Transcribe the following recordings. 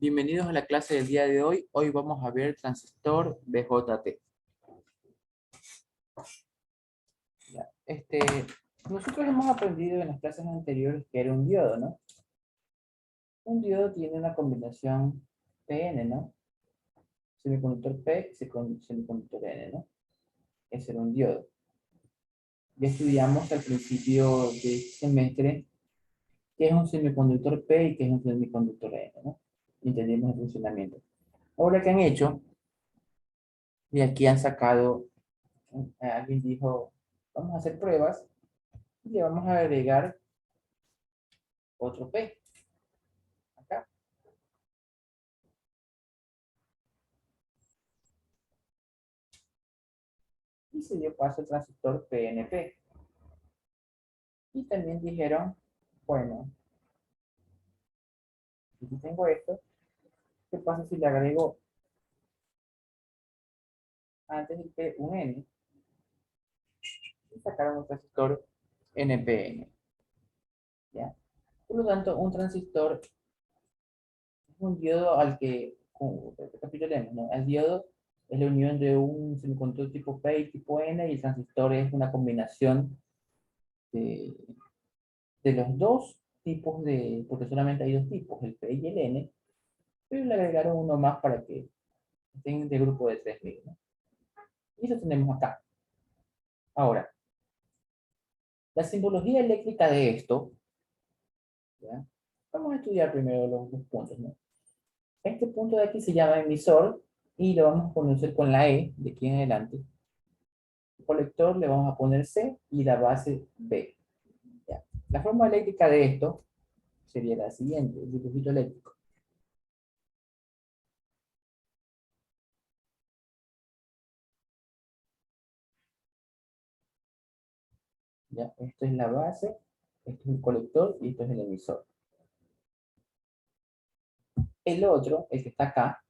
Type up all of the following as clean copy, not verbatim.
Bienvenidos a la clase del día de hoy. Hoy vamos a ver el transistor BJT. Ya, nosotros hemos aprendido en las clases anteriores que era un diodo, ¿no? Un diodo tiene una combinación PN, ¿no? Semiconductor P, semiconductor N, ¿no? Ese era un diodo. Ya estudiamos al principio de este semestre qué es un semiconductor P y qué es un semiconductor N, ¿no? Entendimos el funcionamiento. Ahora, ¿qué han hecho? Y aquí han sacado, alguien dijo, vamos a hacer pruebas y le vamos a agregar otro P acá. Y se dio paso al transistor PNP. Y también dijeron, bueno, aquí tengo esto, ¿qué pasa si le agrego antes del P un N? Y sacaron un transistor NPN. ¿Ya? Por lo tanto, un transistor es un diodo al que, recapitulemos, ¿no? El diodo es la unión de un semiconductor tipo P y tipo N, y el transistor es una combinación de, de los dos tipos porque solamente hay dos tipos, el P y el N, pero le agregaron uno más para que estén de grupo de 3000, ¿no? Y lo tenemos acá. Ahora, la simbología eléctrica de esto, ¿ya? Vamos a estudiar primero los puntos, ¿no? Este punto de aquí se llama emisor y lo vamos a conocer con la E de aquí en adelante. El colector le vamos a poner C y la base B. ¿Ya? La forma eléctrica de esto sería la siguiente, el circuito eléctrico. ¿Ya? Esto es la base, esto es el colector y esto es el emisor. El otro, el que está acá,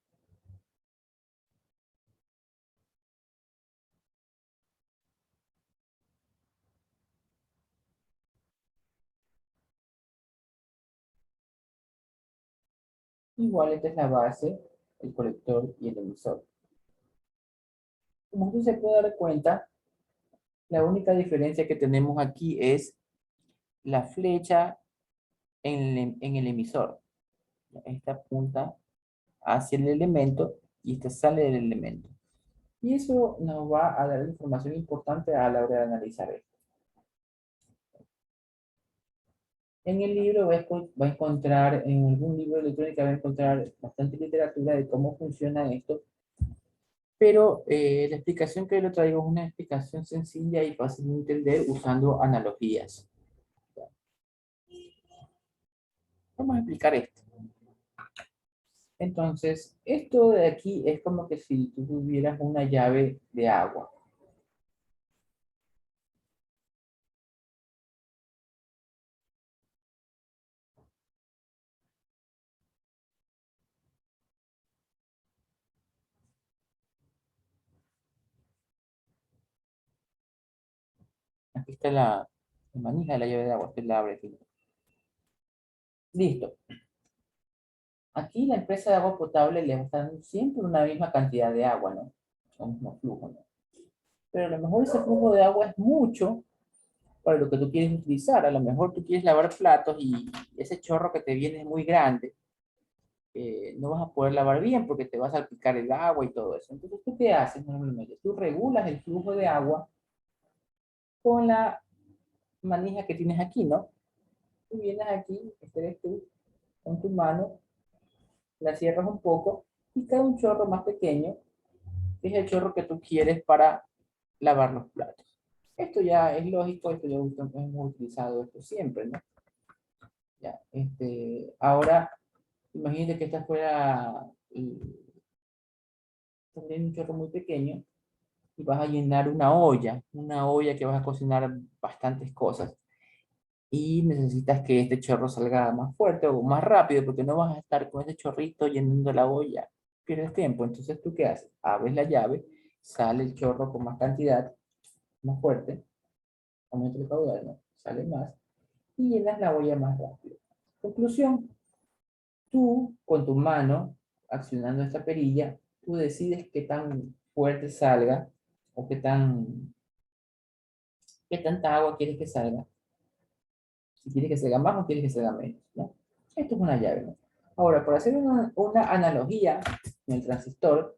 igual esta es la base, el colector y el emisor. Como usted se puede dar cuenta, la única diferencia que tenemos aquí es la flecha en el emisor. Esta apunta hacia el elemento y esta sale del elemento. Y eso nos va a dar información importante a la hora de analizar esto. En el libro va a encontrar, en algún libro de electrónica va a encontrar bastante literatura de cómo funciona esto, pero la explicación que yo le traigo es una explicación sencilla y fácil de entender usando analogías. Vamos a explicar esto. Entonces, esto de aquí es como que si tú tuvieras una llave de agua. Aquí está la manija de la llave de agua. Usted la abre aquí. Listo. Aquí la empresa de agua potable le va a estar dando siempre una misma cantidad de agua, ¿no? Un mismo flujo, ¿no? Pero a lo mejor ese flujo de agua es mucho para lo que tú quieres utilizar. A lo mejor tú quieres lavar platos y ese chorro que te viene es muy grande. No vas a poder lavar bien porque te vas a salpicar el agua y todo eso. Entonces, ¿tú qué haces normalmente? Tú regulas el flujo de agua con la manija que tienes aquí, ¿no? Tú vienes aquí, este eres tú, con tu mano, la cierras un poco y cae un chorro más pequeño, que es el chorro que tú quieres para lavar los platos. Esto ya es lógico, esto ya hemos utilizado esto siempre, ¿no? Ya, ahora, imagínate que esta fuera también un chorro muy pequeño y vas a llenar una olla que vas a cocinar bastantes cosas. Y necesitas que este chorro salga más fuerte o más rápido porque no vas a estar con ese chorrito llenando la olla. Pierdes tiempo. Entonces, ¿tú qué haces? Abres la llave, sale el chorro con más cantidad, más fuerte, aumenta el caudal, ¿no? Sale más y llenas la olla más rápido. Conclusión, Tú, con tu mano, accionando esta perilla, tú decides qué tan fuerte salga o qué tanta agua quieres que salga. Si quieres que salga más o quieres que salga menos, ¿no? Esto es una llave, ¿no? Ahora, para hacer una analogía en el transistor,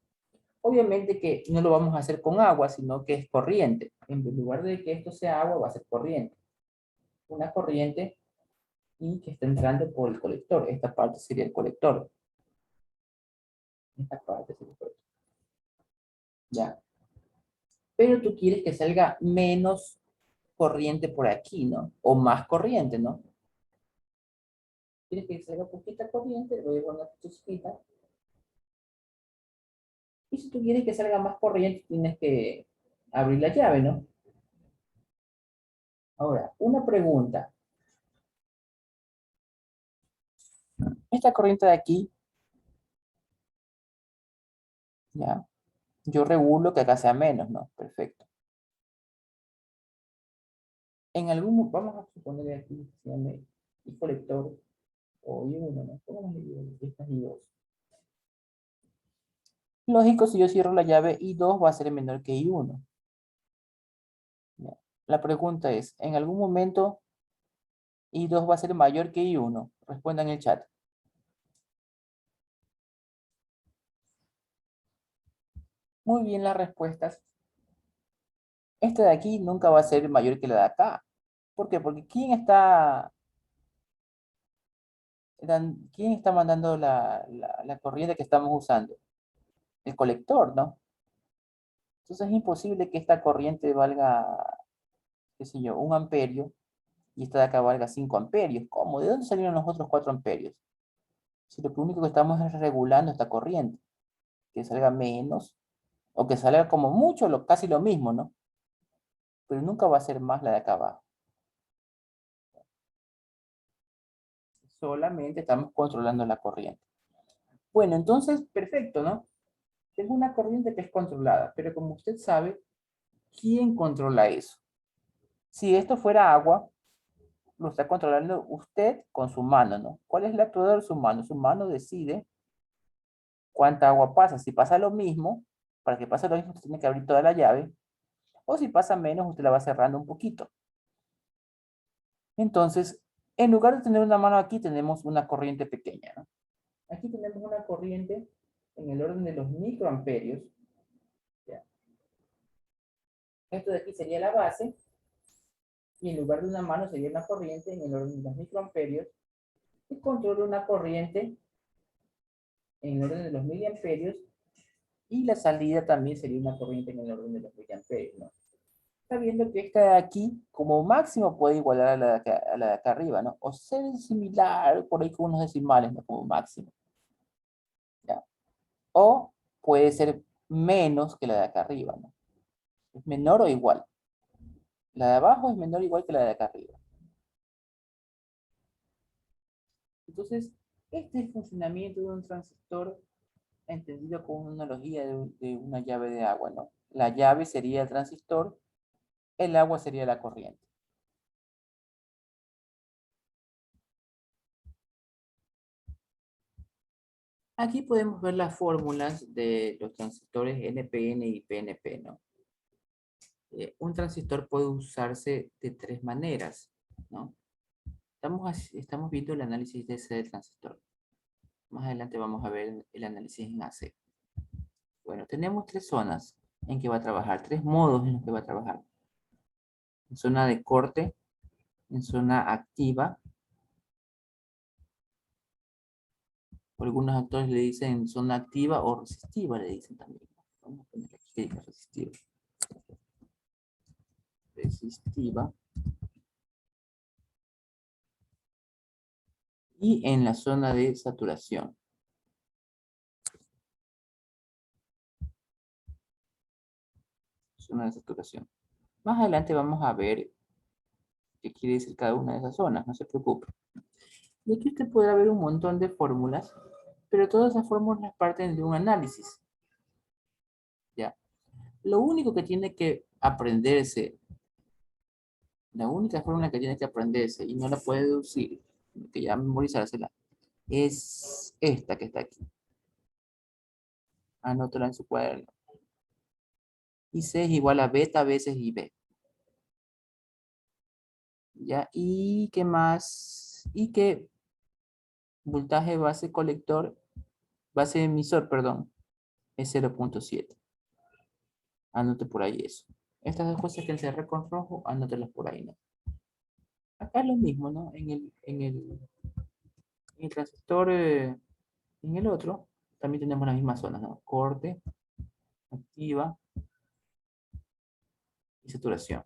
obviamente que no lo vamos a hacer con agua, sino que es corriente. En lugar de que esto sea agua, va a ser corriente. Una corriente y que está entrando por el colector. Esta parte sería el colector. Esta parte sería el colector. ¿Ya? Pero tú quieres que salga menos corriente por aquí, ¿no? O más corriente, ¿no? Quieres que salga poquita corriente, voy a poner una chispita. Y si tú quieres que salga más corriente, tienes que abrir la llave, ¿no? Ahora, una pregunta. Esta corriente de aquí, ¿ya? Yo regulo que acá sea menos, ¿no? Perfecto. Vamos a suponer aquí, se llame I colector o I1, ¿no? Pongámosle I1, esta es I2. Lógico, si yo cierro la llave, I2 va a ser menor que I1. ¿Ya? La pregunta es, ¿en algún momento I2 va a ser mayor que I1? Respondan en el chat. Muy bien las respuestas. Esta de aquí nunca va a ser mayor que la de acá. ¿Por qué? Porque ¿quién está mandando la corriente que estamos usando? El colector, ¿no? Entonces es imposible que esta corriente valga, qué sé yo, 1 amperio y esta de acá valga 5 amperios. ¿Cómo? ¿De dónde salieron los otros 4 amperios? Si lo único que estamos es regulando esta corriente, que salga menos o que salga como mucho, casi lo mismo, ¿no? Pero nunca va a ser más la de acá abajo. Solamente estamos controlando la corriente. Bueno, entonces, perfecto, ¿no? Tengo una corriente que es controlada, pero como usted sabe, ¿quién controla eso? Si esto fuera agua, lo está controlando usted con su mano, ¿no? ¿Cuál es el actuador de su mano? Su mano decide cuánta agua pasa. Si pasa lo mismo, para que pase lo mismo, usted tiene que abrir toda la llave, o si pasa menos, usted la va cerrando un poquito. Entonces, en lugar de tener una mano aquí, tenemos una corriente pequeña, ¿no? Aquí tenemos una corriente en el orden de los microamperios. ¿Ya? Esto de aquí sería la base, y en lugar de una mano sería una corriente en el orden de los microamperios, y controla una corriente en el orden de los miliamperios, y la salida también sería una corriente en el orden de los miliamperios, ¿no? Está viendo que esta de aquí, como máximo, puede igualar a la de acá arriba, ¿no? O ser similar, por ahí con unos decimales, ¿no? Como máximo. ¿Ya? O puede ser menos que la de acá arriba, ¿no? Es menor o igual. La de abajo es menor o igual que la de acá arriba. Entonces, este es el funcionamiento de un transistor entendido como una analogía de una llave de agua, ¿no? La llave sería el transistor, el agua sería la corriente. Aquí podemos ver las fórmulas de los transistores NPN y PNP, ¿no? Un transistor puede usarse de 3 maneras, ¿no? Estamos viendo el análisis de ese transistor. Más adelante vamos a ver el análisis en AC. Bueno, tenemos 3 zonas en que va a trabajar, 3 modos en los que va a trabajar. En zona de corte, en zona activa. Algunos autores le dicen zona activa o resistiva, le dicen también. Vamos a poner aquí que diga resistiva. Resistiva. Y en la zona de saturación. Zona de saturación. Más adelante vamos a ver qué quiere decir cada una de esas zonas, no se preocupe. Y aquí usted podrá ver un montón de fórmulas, pero todas esas fórmulas parten de un análisis. ¿Ya? Lo único que tiene que aprenderse, la única fórmula que tiene que aprenderse y no la puede deducir, que ya memorizársela, es esta que está aquí. Anótala en su cuaderno. IC es igual a beta veces IB. ¿Ya? ¿Y qué más? Y que voltaje base colector, base emisor, perdón, es 0.7. Anote por ahí eso. Estas dos cosas que encerré con rojo, anótelas por ahí, ¿no? Acá es lo mismo, ¿no? En el transistor, en el otro, también tenemos las mismas zonas, ¿no? Corte, activa y saturación.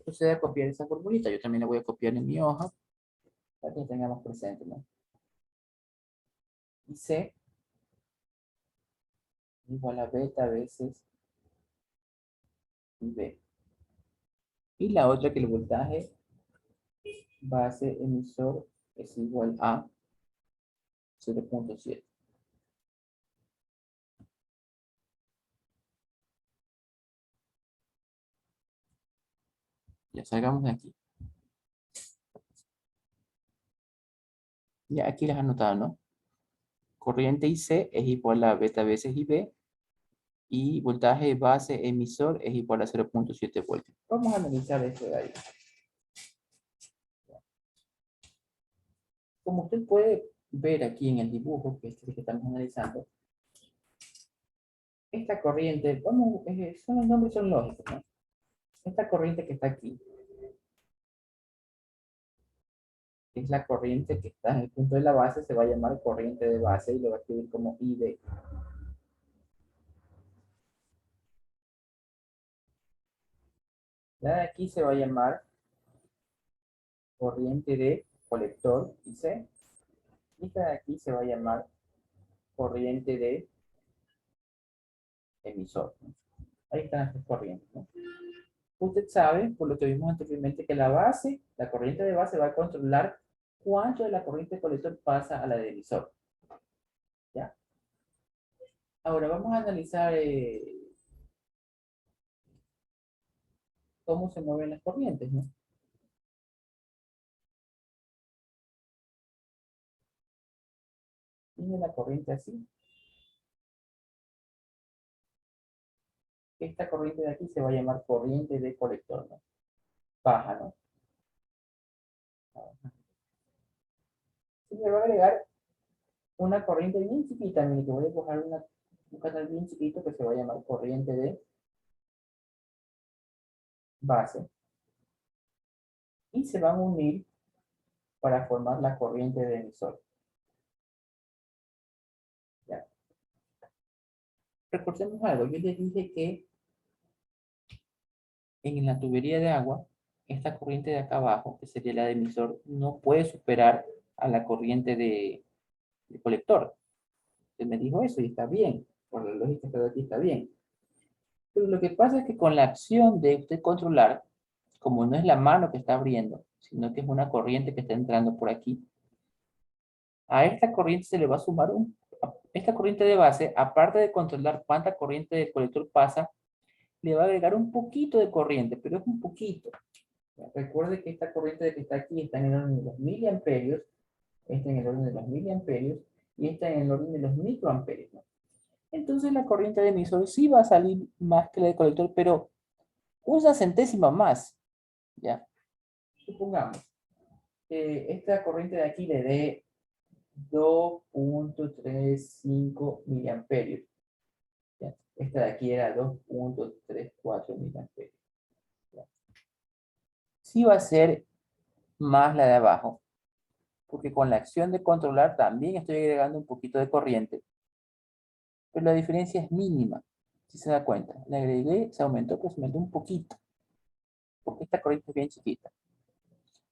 Procede a copiar esa formulita. Yo también la voy a copiar en mi hoja para que tengamos presente, ¿no? Y C igual a beta veces B. Y la otra que el voltaje base emisor es igual a 0.7. Ya salgamos de aquí. Ya aquí las anotado, ¿no? Corriente IC es igual a beta veces IB y voltaje base emisor es igual a 0.7 voltios. Vamos a analizar esto de ahí. Como usted puede ver aquí en el dibujo, que es el que estamos analizando, esta corriente, vamos, los nombres son lógicos, ¿no? Esta corriente que está aquí es la corriente que está en el punto de la base, se va a llamar corriente de base y lo va a escribir como ID. La de aquí se va a llamar corriente de colector IC. Y esta de aquí se va a llamar corriente de emisor, ¿no? Ahí están las tres corrientes, ¿no? Usted sabe, por lo que vimos anteriormente, que la base, la corriente de base va a controlar cuánto de la corriente de colector pasa a la de emisor. ¿Ya? Ahora vamos a analizar cómo se mueven las corrientes, ¿no? Tiene la corriente así. Esta corriente de aquí se va a llamar corriente de colector, ¿no? Baja, ¿no? Y le va a agregar una corriente bien chiquita, mire, que voy a dibujar un canal bien chiquito que se va a llamar corriente de base. Y se van a unir para formar la corriente de emisor. ¿Ya? Recordemos algo, yo les dije que en la tubería de agua, esta corriente de acá abajo, que sería la de emisor, no puede superar a la corriente de colector. Usted me dijo eso y está bien, por la lógica que aquí está bien. Pero lo que pasa es que con la acción de usted controlar, como no es la mano que está abriendo, sino que es una corriente que está entrando por aquí, a esta corriente se le va a sumar esta corriente de base, aparte de controlar cuánta corriente del colector pasa, le va a agregar un poquito de corriente, pero es un poquito. Recuerde que esta corriente que está aquí está en el orden de los miliamperios, esta en el orden de los miliamperios y esta en el orden de los microamperios, ¿no? Entonces la corriente de emisor sí va a salir más que la de colector, pero una centésima más, ¿ya? Supongamos que esta corriente de aquí le dé 2.35 miliamperios. ¿Ya? Esta de aquí era 2.34 miliamperios. ¿Ya? Sí va a ser más la de abajo, porque con la acción de controlar también estoy agregando un poquito de corriente, pero la diferencia es mínima, si se da cuenta. Le agregué, se aumentó, pero se aumentó un poquito, porque esta corriente es bien chiquita.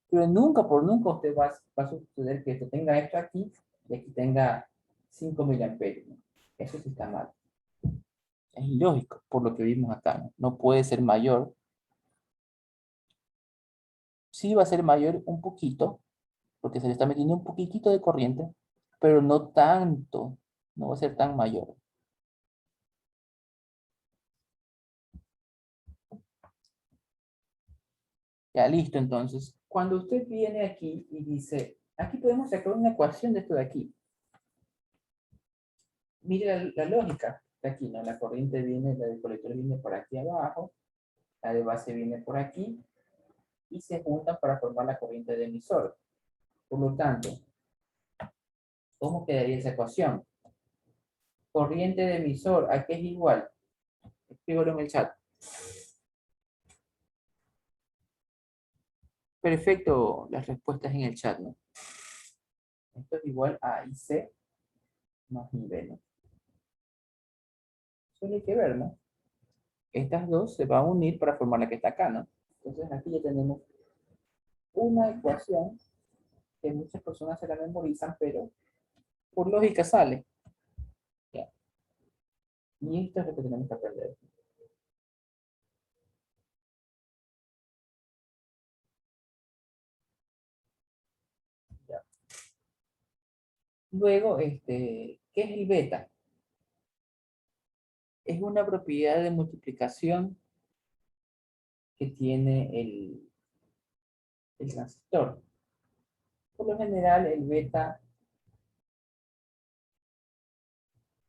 Pero nunca por nunca usted va a suceder que esto tenga esto aquí y aquí tenga 5 miliamperios, ¿no? Eso sí está mal. Es ilógico, por lo que vimos acá, ¿no? No puede ser mayor. Sí va a ser mayor un poquito, porque se le está metiendo un poquitito de corriente, pero no tanto, no va a ser tan mayor. Ya, listo, entonces. Cuando usted viene aquí y dice, aquí podemos sacar una ecuación de esto de aquí. Mire la lógica de aquí, ¿no? La corriente viene, la del colector viene por aquí abajo, la de base viene por aquí, y se juntan para formar la corriente de emisor. Por lo tanto, ¿cómo quedaría esa ecuación? Corriente de emisor, ¿a qué es igual? Escríbelo en el chat. Perfecto, las respuestas en el chat, ¿no? Esto es igual a IC más IB, ¿no? Solo hay que ver, ¿no? Estas dos se van a unir para formar la que está acá, ¿no? Entonces aquí ya tenemos una ecuación que muchas personas se la memorizan, pero por lógica sale. ¿Ya? Y esto es lo que tenemos que aprender. ¿Ya? Luego, ¿qué es el beta? Es una propiedad de multiplicación que tiene el transistor. Por lo general, el beta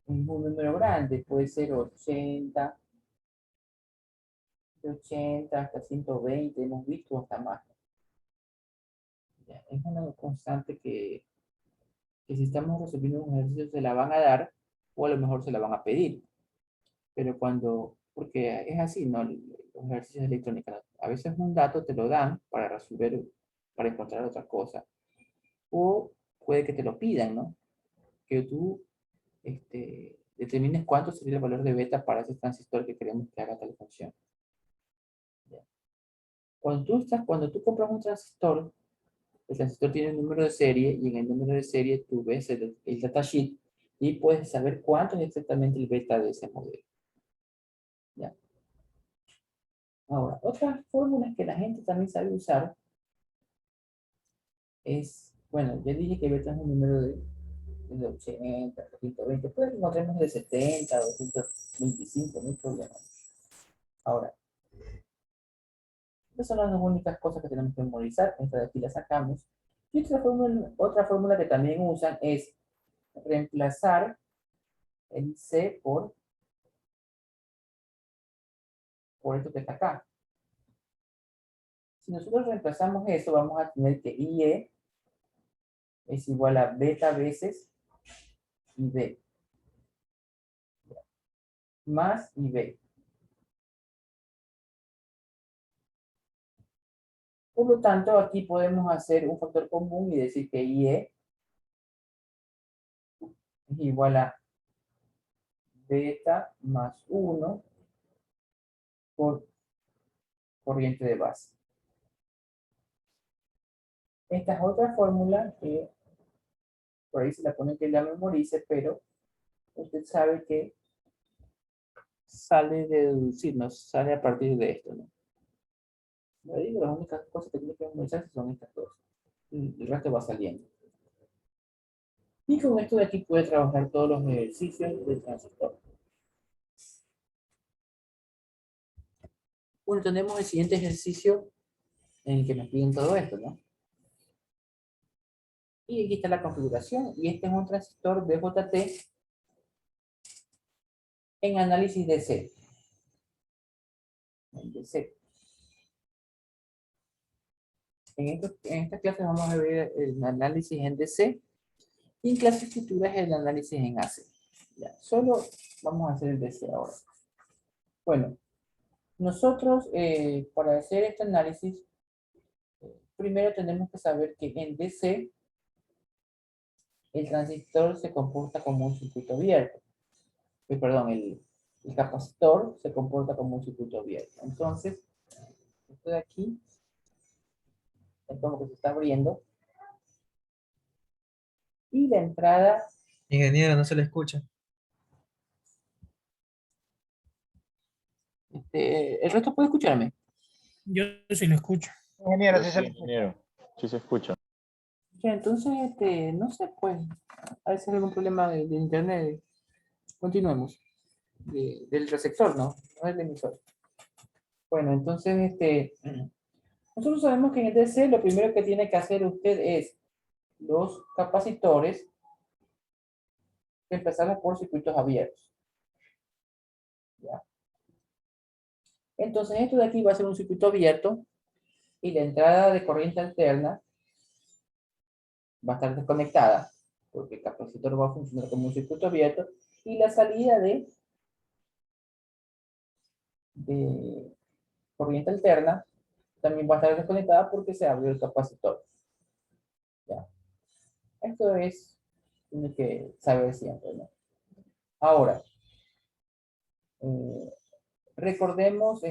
es un número grande, puede ser 80, de 80 hasta 120, hemos visto hasta más. ¿Ya? Es una constante que si estamos resolviendo un ejercicio se la van a dar o a lo mejor se la van a pedir. Pero porque es así, ¿no? Los ejercicios de electrónica, ¿no? A veces un dato te lo dan para resolver, para encontrar otra cosa. O puede que te lo pidan, ¿no? Que tú determines cuánto sería el valor de beta para ese transistor que queremos que haga tal función. ¿Ya? Cuando tú compras un transistor, el transistor tiene un número de serie y en el número de serie tú ves el datasheet y puedes saber cuánto es exactamente el beta de ese modelo. ¿Ya? Ahora, otras fórmulas que la gente también sabe usar es, bueno, ya dije que beta es un número de 80, 120, puede que encontremos de 70, 225, no hay problema. Ahora, estas son las dos únicas cosas que tenemos que memorizar. Esta de aquí la sacamos. Y otra fórmula que también usan es reemplazar el C por esto que está acá. Si nosotros reemplazamos eso, vamos a tener que IE es igual a beta veces IB más IB. Por lo tanto, aquí podemos hacer un factor común y decir que IE es igual a beta más 1 por corriente de base. Esta es otra fórmula que por ahí se la pone que la memorice, pero usted sabe que sale de deducirnos, sale a partir de esto, ¿no? Lo digo, las únicas cosas que tiene que memorizar son estas dos. El resto va saliendo. Y con esto de aquí puede trabajar todos los ejercicios del transistor. Bueno, tenemos el siguiente ejercicio en el que nos piden todo esto, ¿no? Y aquí está la configuración. Y este es un transistor BJT en análisis DC. En DC. En esta clase vamos a ver el análisis en DC y en clases futuras el análisis en AC. Ya, solo vamos a hacer el DC ahora. Bueno, nosotros para hacer este análisis, primero tenemos que saber que en DC el transistor se comporta como un circuito abierto. Perdón, el capacitor se comporta como un circuito abierto. Entonces, esto de aquí es como que se está abriendo. Y la entrada, Ingeniero, no se le escucha. el resto puede escucharme. Yo sí lo escucho. Ingeniero, sí se le escucha. Ingeniero, sí se escucha. Ya, entonces, no sé, pues, a veces hay algún problema de internet. Continuemos. Del receptor, ¿no? No del emisor. Bueno, entonces, Nosotros sabemos que en el DC lo primero que tiene que hacer usted es los capacitores, empezar por circuitos abiertos. ¿Ya? Entonces esto de aquí va a ser un circuito abierto y la entrada de corriente alterna va a estar desconectada porque el capacitor va a funcionar como un circuito abierto y la salida de corriente alterna también va a estar desconectada porque se abrió el capacitor. ¿Ya? Esto es lo que saber siempre, ¿no? Ahora, eh, recordemos lo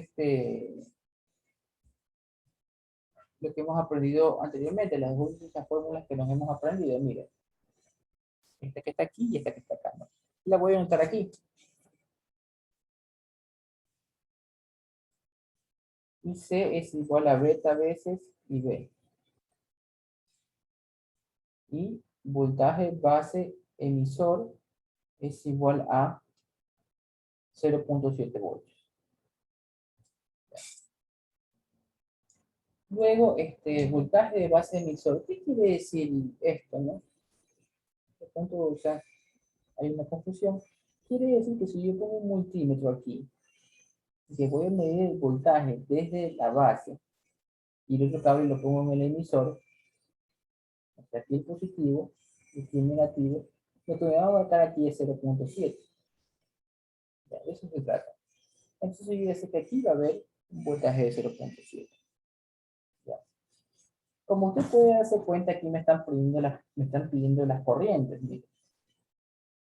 que hemos aprendido anteriormente, las últimas fórmulas que nos hemos aprendido. Miren, esta que está aquí y esta que está acá, ¿no? La voy a anotar aquí. Y C es igual a beta veces y B. Y voltaje base emisor es igual a 0.7 voltios. Luego, voltaje de base emisor. ¿Qué quiere decir esto, no? De pronto, o sea, hay una confusión. Quiere decir que si yo pongo un multímetro aquí, que voy a medir el voltaje desde la base, y el otro cable lo pongo en el emisor, hasta aquí el positivo, y aquí el negativo, lo que me va a marcar aquí es 0.7. De eso se trata. Entonces yo ya sé que aquí va a haber un voltaje de 0.7. Como usted puede darse cuenta, aquí me están pidiendo las corrientes. Mire.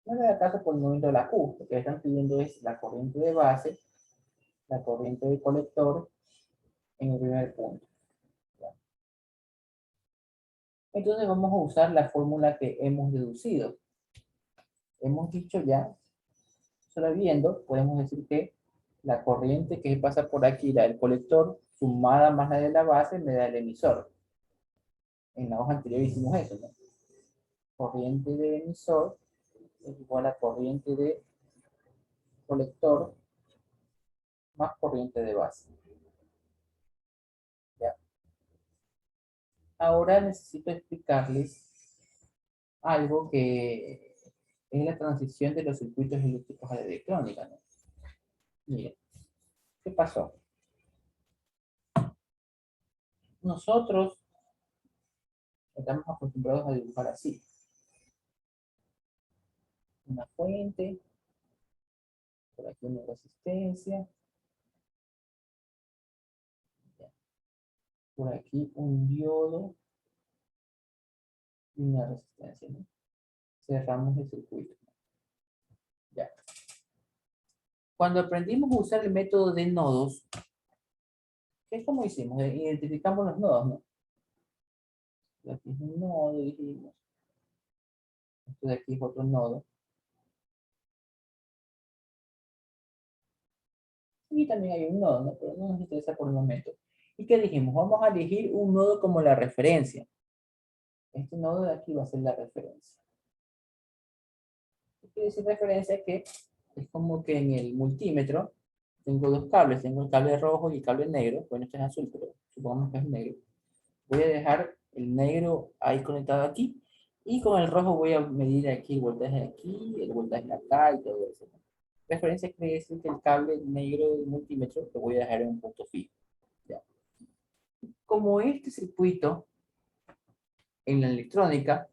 No me da caso por el movimiento de la Q, lo que me están pidiendo es la corriente de base, la corriente de colector en el primer punto. Entonces vamos a usar la fórmula que hemos deducido. Hemos dicho ya, solo viendo, podemos decir que la corriente que pasa por aquí, la del colector, sumada más la de la base, me da el emisor. En la hoja anterior hicimos eso, ¿no? Corriente de emisor es igual a corriente de colector más corriente de base. ¿Ya? Ahora necesito explicarles algo que es la transición de los circuitos eléctricos a la electrónica, ¿no? Miren, ¿qué pasó? Nosotros estamos acostumbrados a dibujar así. Una fuente, por aquí una resistencia, por aquí un diodo y una resistencia, ¿no? Cerramos el circuito. Ya. Cuando aprendimos a usar el método de nodos, ¿qué es como hicimos? Identificamos los nodos, ¿no? Aquí es un nodo, dijimos. Esto de aquí es otro nodo. Y también hay un nodo, ¿no? Pero no nos interesa por el momento. ¿Y qué dijimos? Vamos a elegir un nodo como la referencia. Este nodo de aquí va a ser la referencia. ¿Qué quiere decir referencia? Que es como que en el multímetro tengo dos cables. Tengo el cable rojo y el cable negro. Bueno, este es azul, pero supongamos que es negro. Voy a dejar el negro ahí conectado aquí. Y con el rojo voy a medir aquí el voltaje acá y todo eso. Referencia quiere decir que el cable negro del multímetro lo voy a dejar en un punto fijo. ¿Ya? Como este circuito en la electrónica,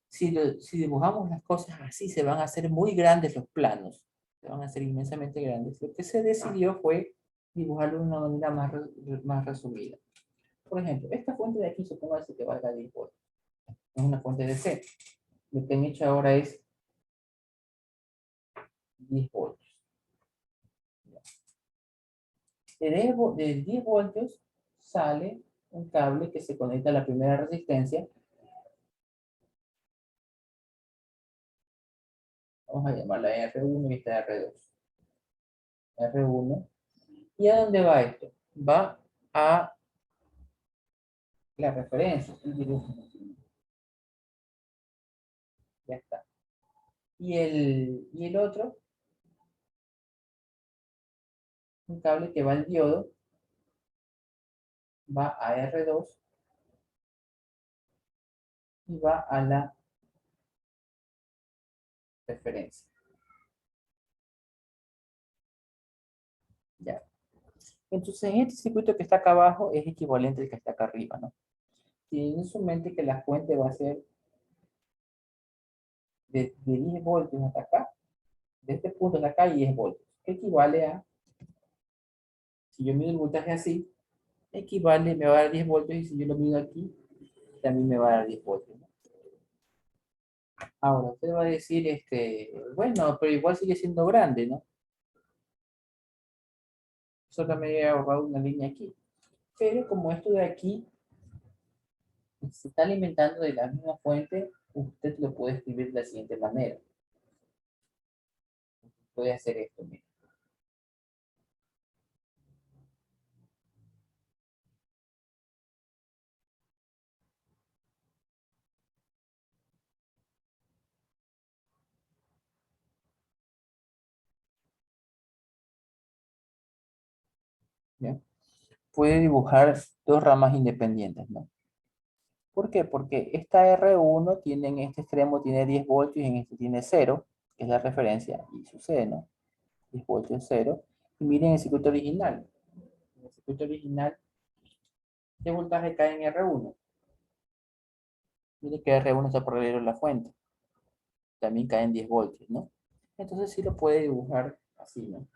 si dibujamos las cosas así, se van a hacer muy grandes los planos, se van a hacer inmensamente grandes. Lo que se decidió fue dibujarlo de una manera más resumida. Por ejemplo, esta fuente de aquí, supóngase que valga 10 voltios. Es una fuente de C. Lo que han hecho ahora es 10 voltios. De 10 voltios sale un cable que se conecta a la primera resistencia. Vamos a llamarla R1 y esta R2. R1. ¿Y a dónde va esto? Va a la referencia. Ya está. Y el otro, un cable que va al diodo va a R2 y va a la referencia. Ya. Entonces, este circuito que está acá abajo es equivalente al que está acá arriba, ¿no? Tienen en su mente que la fuente va a ser de 10 voltios hasta acá, de este punto hasta acá, 10 voltios, que equivale a, si yo mido el voltaje así, equivale, me va a dar 10 voltios, y si yo lo mido aquí, también me va a dar 10 voltios, ¿no? Ahora, usted va a decir, bueno, pero igual sigue siendo grande, ¿no? Solo me he ahorrado una línea aquí. Pero como esto de aquí se está alimentando de la misma fuente, usted lo puede escribir de la siguiente manera. Puede hacer esto, mira. ¿Ya? Puede dibujar dos ramas independientes, ¿no? ¿Por qué? Porque esta R1 tiene en este extremo tiene 10 voltios y en este tiene 0, que es la referencia, y sucede, ¿no? 10 voltios 0. Y miren el circuito original. En el circuito original, ¿qué voltaje cae en R1? Miren que R1 está paralelo a la fuente. También caen 10 voltios, ¿no? Entonces sí lo puede dibujar así, ¿no?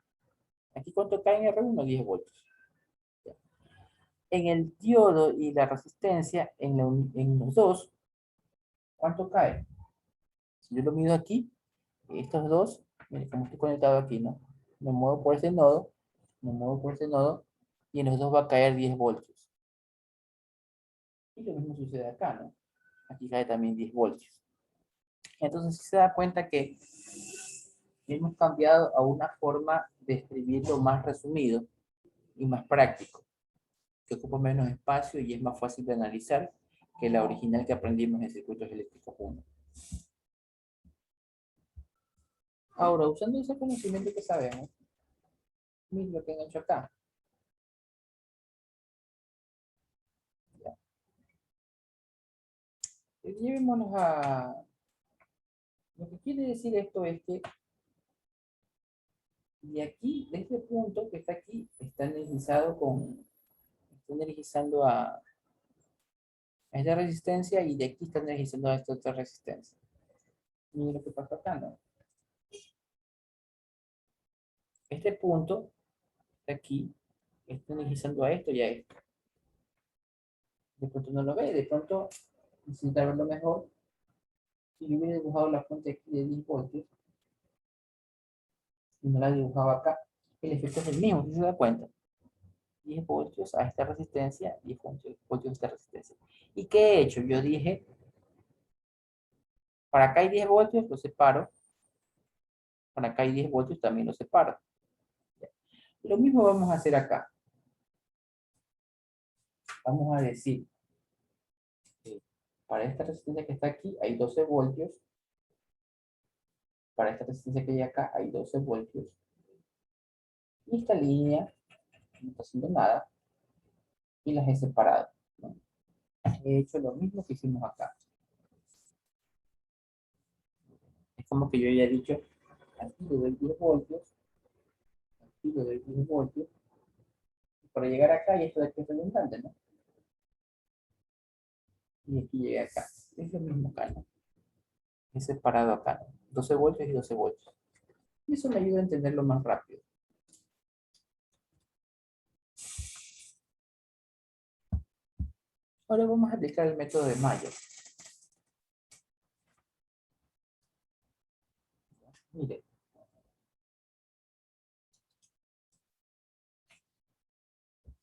Aquí cuánto cae en R1, 10 voltios. En el diodo y la resistencia, en los dos, ¿cuánto cae? Si yo lo mido aquí, estos dos, miren cómo estoy conectado aquí, ¿no? Me muevo por ese nodo, me muevo por ese nodo, y en los dos va a caer 10 voltios. Y lo mismo sucede acá, ¿no? Aquí cae también 10 voltios. Entonces, si se da cuenta que hemos cambiado a una forma de escribirlo más resumido y más práctico, que ocupa menos espacio y es más fácil de analizar que la original que aprendimos en circuitos eléctricos 1. Ahora, usando ese conocimiento que sabemos, miren lo que han hecho acá. ¿Ya? Llevémonos a... Lo que quiere decir esto es que de aquí, de este punto que está aquí, está energizado con... Está energizando a esta resistencia y de aquí está energizando a esta otra resistencia. Miren lo que pasa acá, ¿no? Este punto de aquí está energizando a esto y a esto. De pronto no lo ve, de pronto necesita verlo mejor. Si yo hubiera dibujado la fuente aquí de 10 voltios y no la dibujaba acá, el efecto es el mismo, si se da cuenta. 10 voltios a esta resistencia, 10 voltios a esta resistencia. ¿Y qué he hecho? Yo dije, para acá hay 10 voltios, lo separo. Para acá hay 10 voltios, también lo separo. Lo mismo vamos a hacer acá. Vamos a decir, para esta resistencia que está aquí hay 12 voltios. Para esta resistencia que hay acá hay 12 voltios. Y esta línea no está haciendo nada. Y las he separado, ¿no? He hecho lo mismo que hicimos acá. Es como que yo haya dicho, aquí le doy 10 voltios, aquí le doy 10 voltios. Y para llegar acá, y esto de aquí es redundante, ¿no? Y aquí llegué acá. Es lo mismo acá, ¿no? He separado acá, ¿no? 12 voltios y 12 voltios. Y eso me ayuda a entenderlo más rápido. Ahora vamos a aplicar el método de Mayo. Mire.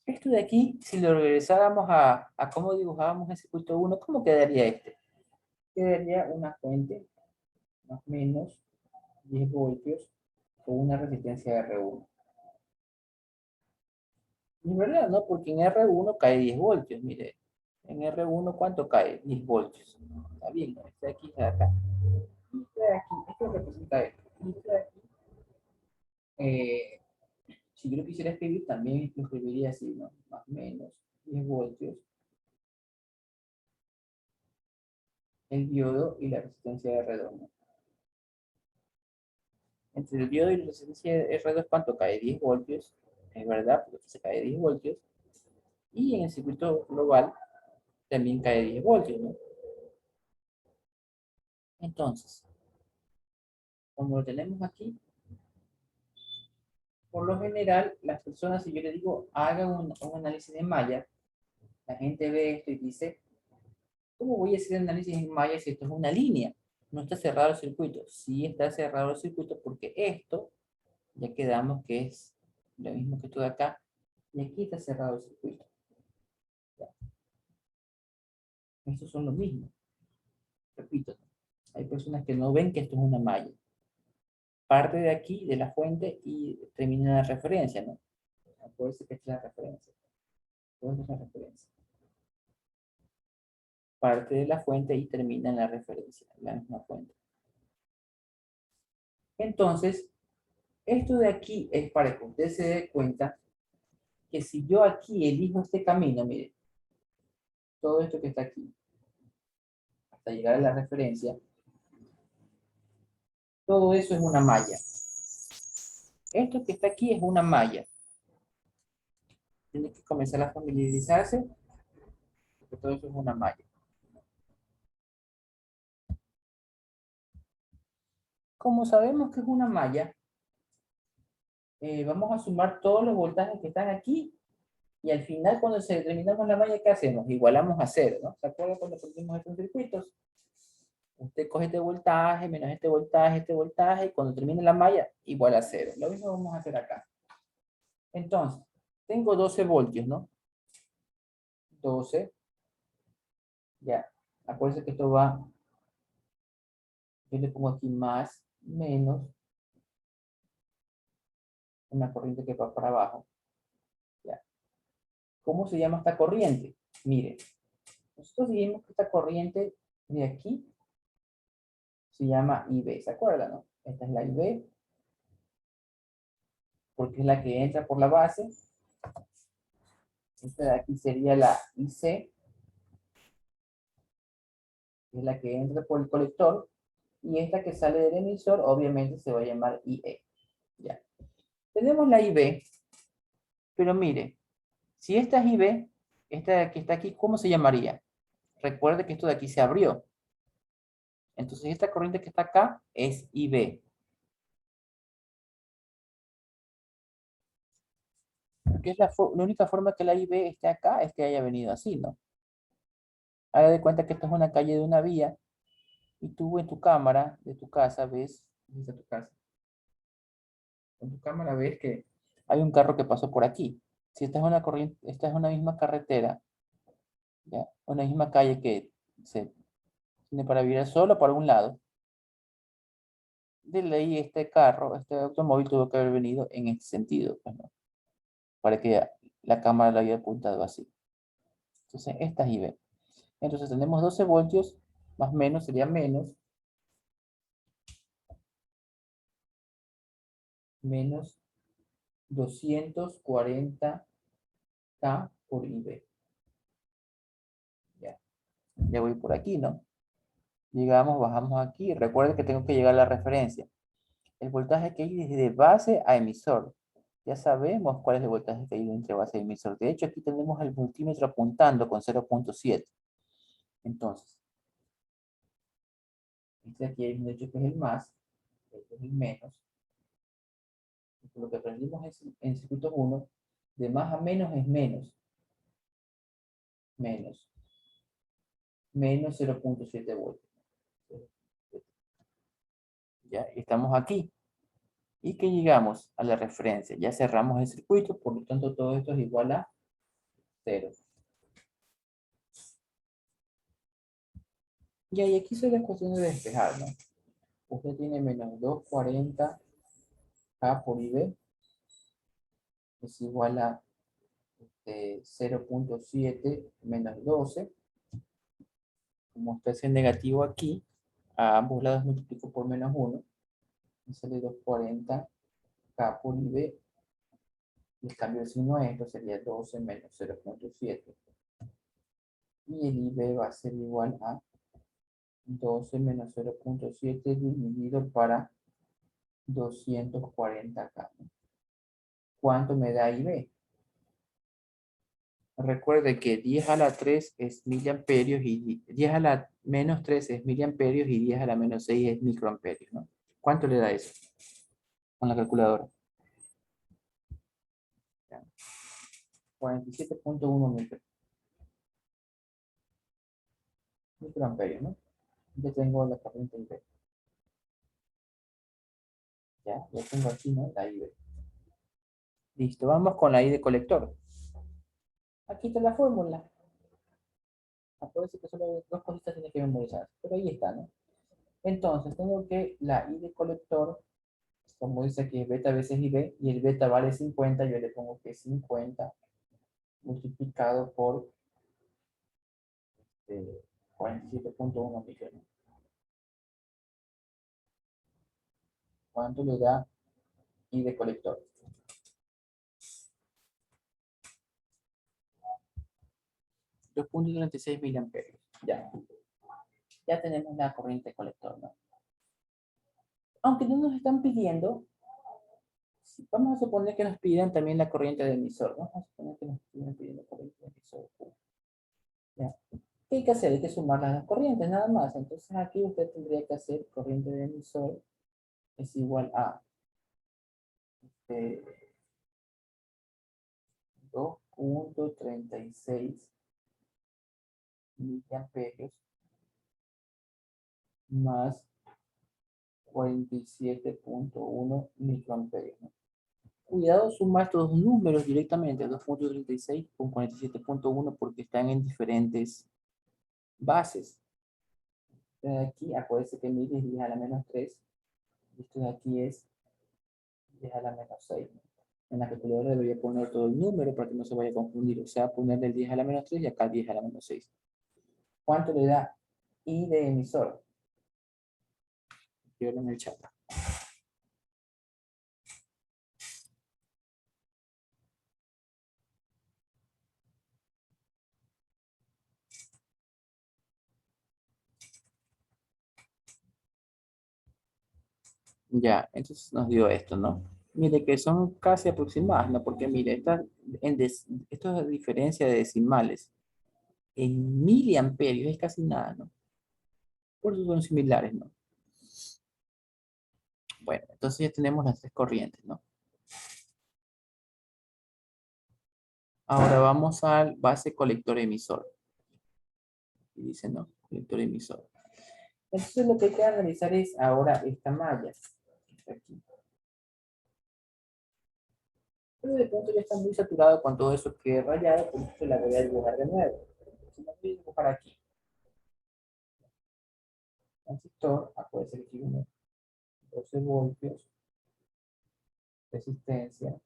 Esto de aquí, si lo regresáramos a cómo dibujábamos el circuito 1, ¿cómo quedaría este? Quedaría una fuente más o menos 10 voltios con una resistencia R1. Y es verdad, ¿no? Porque en R1 cae 10 voltios, mire. En R1, ¿cuánto cae? 10 voltios. Está bien, ¿no? Este de aquí, este de acá. Y este de aquí, esto representa esto. Y este de aquí, si yo lo quisiera escribir, también lo escribiría así, ¿no? Más o menos 10 voltios, el diodo y la resistencia de R2. Entre el diodo y la resistencia de R2, ¿cuánto cae? 10 voltios, es verdad, porque se cae 10 voltios. Y en el circuito global también cae 10 voltios, ¿no? Entonces, como lo tenemos aquí, por lo general, las personas, si yo les digo, hagan un análisis de malla, la gente ve esto y dice, ¿cómo voy a hacer análisis en malla si esto es una línea? No está cerrado el circuito. Sí está cerrado el circuito porque esto, ya quedamos que es lo mismo que esto de acá, y aquí está cerrado el circuito. Ya. Estos son lo mismo. Repito, hay personas que no ven que esto es una malla. Parte de aquí, de la fuente, y termina en la referencia, ¿no? Acuérdense que esta es la referencia. Esta es la referencia. Parte de la fuente y termina en la referencia, la misma fuente. Entonces, esto de aquí es para que usted se dé cuenta que si yo aquí elijo este camino, mire, todo esto que está aquí, hasta llegar a la referencia, todo eso es una malla. Esto que está aquí es una malla. Tiene que comenzar a familiarizarse, porque todo eso es una malla. Como sabemos que es una malla, vamos a sumar todos los voltajes que están aquí, y al final, cuando se terminamos la malla, ¿qué hacemos? Igualamos a cero, ¿no? ¿Se acuerdan cuando pusimos estos circuitos? Usted coge menos este voltaje, y cuando termine la malla, igual a cero. Lo mismo vamos a hacer acá. Entonces, tengo 12 voltios, ¿no? 12. Ya. Acuérdense que esto va, yo le pongo aquí más, menos, una corriente que va para abajo. Ya. ¿Cómo se llama esta corriente? Mire, nosotros dijimos que esta corriente de aquí se llama IB, ¿se acuerdan, no? Esta es la IB, porque es la que entra por la base. Esta de aquí sería la IC, que es la que entra por el colector, y esta que sale del emisor, obviamente se va a llamar IE. Ya. Tenemos la IB, pero mire, si esta es IB, esta que está aquí, ¿cómo se llamaría? Recuerde que esto de aquí se abrió. Entonces esta corriente que está acá es IB. Porque es la única forma que la IB esté acá es que haya venido así, ¿no? Haga de cuenta que esta es una calle de una vía, y tú en tu cámara de tu casa ves, desde tu casa, en tu cámara ves que hay un carro que pasó por aquí. Si esta es una corriente, esta es una misma carretera, ¿ya? Una misma calle que se tiene para virar solo para un lado, de ley este carro, este automóvil tuvo que haber venido en este sentido, pues, ¿no? Para que la cámara lo haya apuntado así. Entonces, esta es IB. Entonces tenemos 12 voltios, más menos sería menos 240 K por IB. Ya voy por aquí, ¿no? Llegamos, bajamos aquí. Recuerden que tengo que llegar a la referencia. El voltaje que hay desde base a emisor. Ya sabemos cuál es el voltaje que hay entre base y emisor. De hecho, aquí tenemos el multímetro apuntando con 0.7. Entonces, este aquí hay un hecho que es el más, este es el menos. Lo que aprendimos en circuito 1, de más a menos es menos. Menos 0.7 voltios. Ya, estamos aquí. Y que llegamos a la referencia. Ya cerramos el circuito, por lo tanto todo esto es igual a 0. Y ahí aquí solo es cuestión de despejar, ¿no? Usted tiene menos 240 K por IB es igual a 0.7 menos 12. Como está ese negativo aquí, a ambos lados multiplico por menos 1. Me sale 240 K por IB Le cambio el signo a esto, sería 12 menos 0.7. Y el IB va a ser igual a 12 menos 0.7 dividido para 240 acá. ¿Cuánto me da IB? Recuerde que 10 a la 3 es miliamperios y 10 a la menos 3 es miliamperios y 10 a la menos 6 es microamperios, ¿no? ¿Cuánto le da eso? Con la calculadora. 47.1 microamperios, ¿no? Ya tengo la corriente IB. Ya tengo aquí, ¿no? La IB. Listo, vamos con la I de colector. Aquí está la fórmula. Acuérdense que solo dos cositas tienen que memorizar, pero ahí está, ¿no? Entonces, tengo que la I de colector, como dice aquí, es beta veces IB, y el beta vale 50, yo le pongo que 50 multiplicado por 47.1 millones. ¿Cuánto le da I de colector? 2.36 miliamperios. Ya tenemos la corriente colector, ¿no? Aunque no nos están pidiendo, vamos a suponer que nos pidan también la corriente de emisor, ¿no? Vamos a suponer que nos estén pidiendo corriente de emisor. ¿Ya? ¿Qué hay que hacer? Hay que sumar las dos corrientes, nada más. Entonces aquí usted tendría que hacer corriente de emisor es igual a 2.36 miliamperios más 47.1 microamperios, ¿no? Cuidado sumar estos dos números directamente, 2.36 con 47.1, porque están en diferentes bases. Entonces aquí, acuérdense que 1000 es 10 a la menos 3, y esto de aquí es 10 a la menos 6. En la calculadora debería poner todo el número para que no se vaya a confundir, o sea, ponerle el 10 a la menos 3 y acá 10 a la menos 6. ¿Cuánto le da I de emisor? Escríbelo en el chat. Ya, entonces nos dio esto, ¿no? Mire que son casi aproximadas, ¿no? Porque mire, esto es diferencia de decimales. En miliamperios es casi nada, ¿no? Por eso son similares, ¿no? Bueno, entonces ya tenemos las tres corrientes, ¿no? Ahora vamos al base colector emisor. Y dice, ¿no? Colector emisor. Entonces lo que hay que analizar es ahora esta malla. Aquí. Pero de pronto ya está muy saturado con todo eso que he rayado, por eso la voy a dibujar de nuevo. Entonces la voy a dibujar aquí. Transistor, acuérdense que aquí viene 12 voltios, resistencia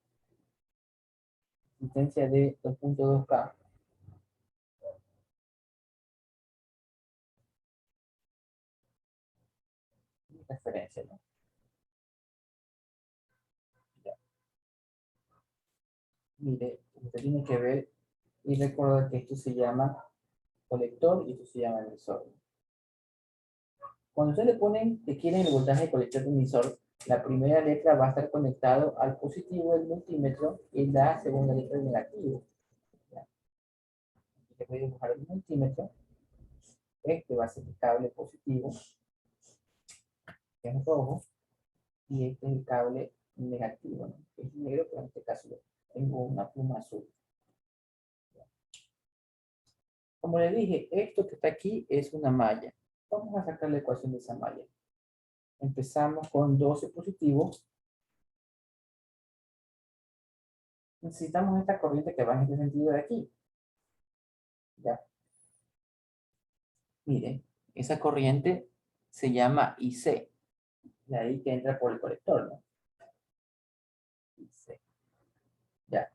de 2.2K. Referencia, ¿no? Ya. Mire, usted tiene que ver y recordar que esto se llama colector y esto se llama emisor. Cuando ustedes le ponen que quieren el voltaje de colector de emisor, la primera letra va a estar conectado al positivo del multímetro y la segunda letra al negativo. ¿Ya? Aquí voy a dibujar el multímetro. Este va a ser el cable positivo, que es rojo, y este es el cable negativo, ¿no? Que es negro, pero en este caso tengo una pluma azul. Como le dije, esto que está aquí es una malla. Vamos a sacar la ecuación de esa malla. Empezamos con 12 positivos. Necesitamos esta corriente que va en este sentido de aquí. ¿Ya? Mire, esa corriente se llama IC. De ahí que entra por el colector, ¿no? IC. Ya.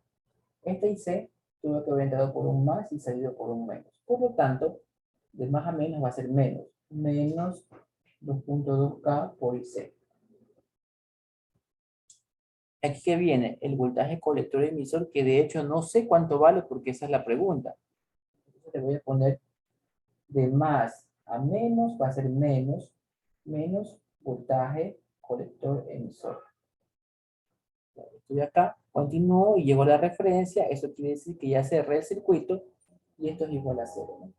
Este IC tuvo que haber entrado por un más y salido por un menos. Por lo tanto, de más a menos va a ser menos. Menos 2.2K por IC. aquí que viene el voltaje colector emisor, que de hecho no sé cuánto vale porque esa es la pregunta. Entonces le voy a poner de más a menos, va a ser menos voltaje colector emisor. Estoy acá, continúo y llego a la referencia, eso quiere decir que ya cerré el circuito y esto es igual a 0, ¿no?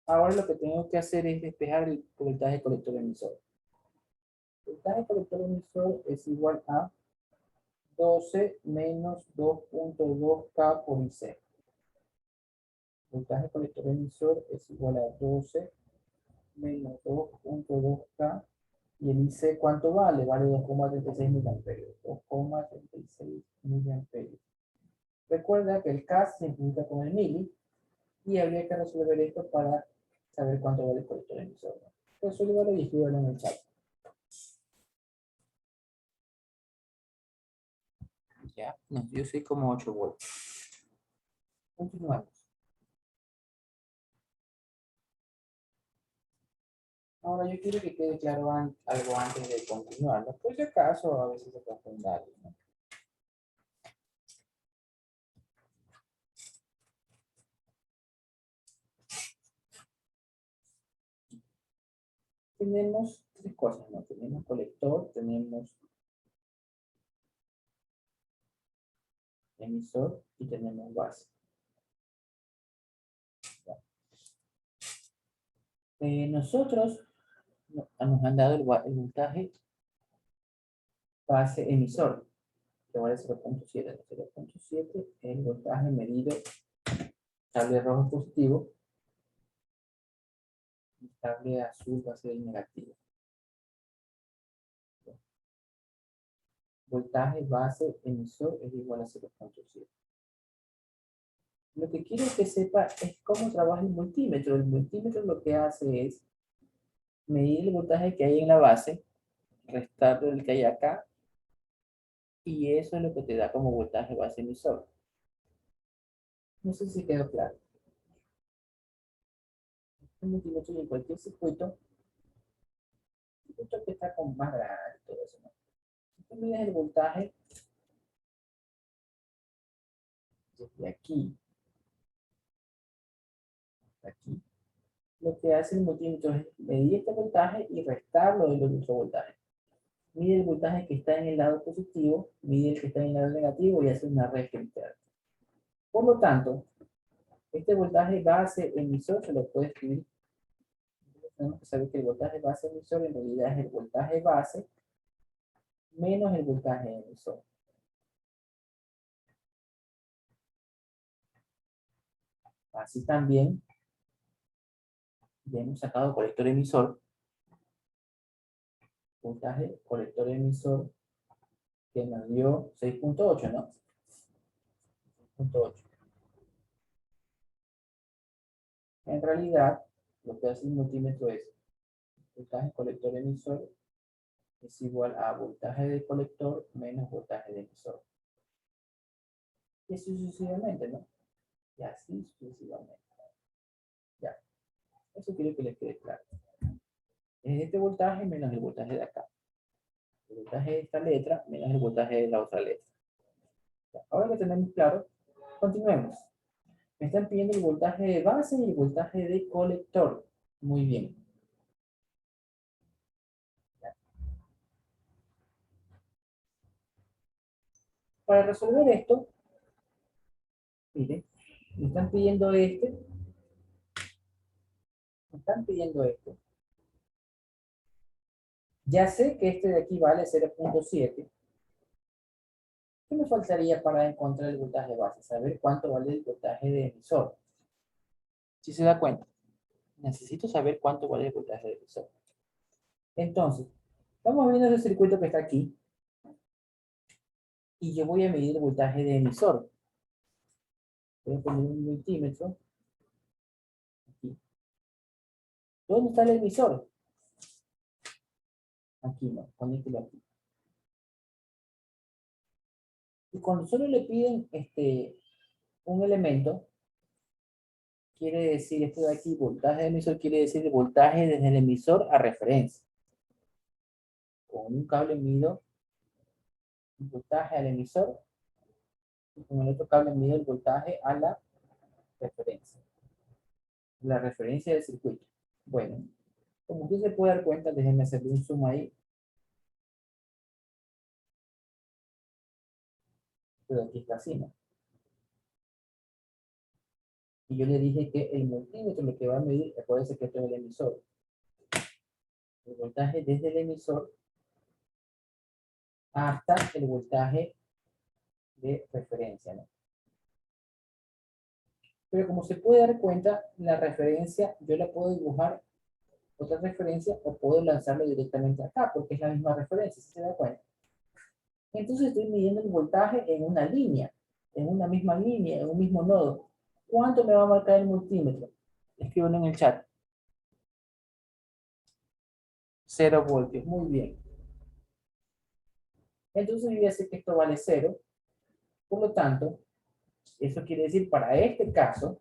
Ahora lo que tengo que hacer es despejar el voltaje colector emisor. El voltaje colector emisor es igual a 12 menos 2.2K por IC. Voltaje colector emisor es igual a 12 menos 2.2K. Y el IC, ¿cuánto vale? Vale 2,36 miliamperios. 2,36 miliamperios. Recuerda que el K se simplifica con el mili y habría que resolver esto para saber cuánto vale el colector emisor. Resuélvalo y escríbalo en el chat. Ya, nos dio 6,8 volts. Continuamos. Ahora yo quiero que quede claro algo antes de continuar, ¿no? Por si acaso a veces se confunde algo, ¿no? Tenemos tres cosas, ¿no? Tenemos colector, tenemos emisor y tenemos base. Nosotros nos han dado el voltaje base emisor, que vale 0.7. 0.7 es el voltaje medido, cable rojo positivo, y cable azul va a ser el negativo. Voltaje base emisor es igual a 0.7. Lo que quiero que sepa es cómo trabaja el multímetro. El multímetro lo que hace es medir el voltaje que hay en la base, restarlo del que hay acá, y eso es lo que te da como voltaje base emisor. No sé si quedó claro. Un multímetro en cualquier circuito que está con más grande y todo eso, ¿no? Si tú mides el voltaje desde aquí hasta aquí, lo que hace el multímetro es medir este voltaje y restarlo del otro voltaje. Mide el voltaje que está en el lado positivo, mide el que está en el lado negativo y hace una resta interna. Por lo tanto, este voltaje base emisor se lo puede escribir. Tenemos que saber que el voltaje base emisor en realidad es el voltaje base menos el voltaje emisor. Así también, ya hemos sacado colector emisor. Voltaje colector emisor que nos dio 6.8, ¿no? 6.8. En realidad, lo que hace el multímetro es voltaje colector emisor es igual a voltaje de colector menos voltaje de emisor. Y así sucesivamente, ¿no? Y así sucesivamente. Ya. Eso quiero que les quede claro. Es este voltaje menos el voltaje de acá. El voltaje de esta letra menos el voltaje de la otra letra. Ya. Ahora que tenemos claro, continuemos. Me están pidiendo el voltaje de base y el voltaje de colector. Muy bien. Ya. Para resolver esto, miren, me están pidiendo este. Me están pidiendo esto. Ya sé que este de aquí vale 0.7. ¿Qué me faltaría para encontrar el voltaje base? Saber cuánto vale el voltaje de emisor. Si se da cuenta, necesito saber cuánto vale el voltaje de emisor. Entonces, estamos viendo ese circuito que está aquí. Y yo voy a medir el voltaje de emisor. Voy a poner un multímetro. Aquí. ¿Dónde está el emisor? Aquí no, conéctelo aquí. Y cuando solo le piden un elemento, quiere decir esto de aquí, voltaje de emisor, quiere decir el voltaje desde el emisor a referencia. Con un cable mido el voltaje al emisor y con el otro cable mido el voltaje a la referencia. La referencia del circuito. Bueno, como usted se puede dar cuenta, déjenme hacerle un zoom ahí. Pero aquí está así, ¿no? Y yo le dije que el multímetro lo que va a medir, acuérdense que esto es el emisor. El voltaje desde el emisor hasta el voltaje de referencia, ¿no? Pero como se puede dar cuenta, la referencia yo la puedo dibujar otra referencia o puedo lanzarlo directamente acá porque es la misma referencia, ¿sí se da cuenta? Entonces estoy midiendo el voltaje en una línea, en una misma línea, en un mismo nodo. ¿Cuánto me va a marcar el multímetro? Escríbanlo en el chat. 0 voltios, muy bien. Entonces yo ya sé que esto vale 0. Por lo tanto, eso quiere decir para este caso,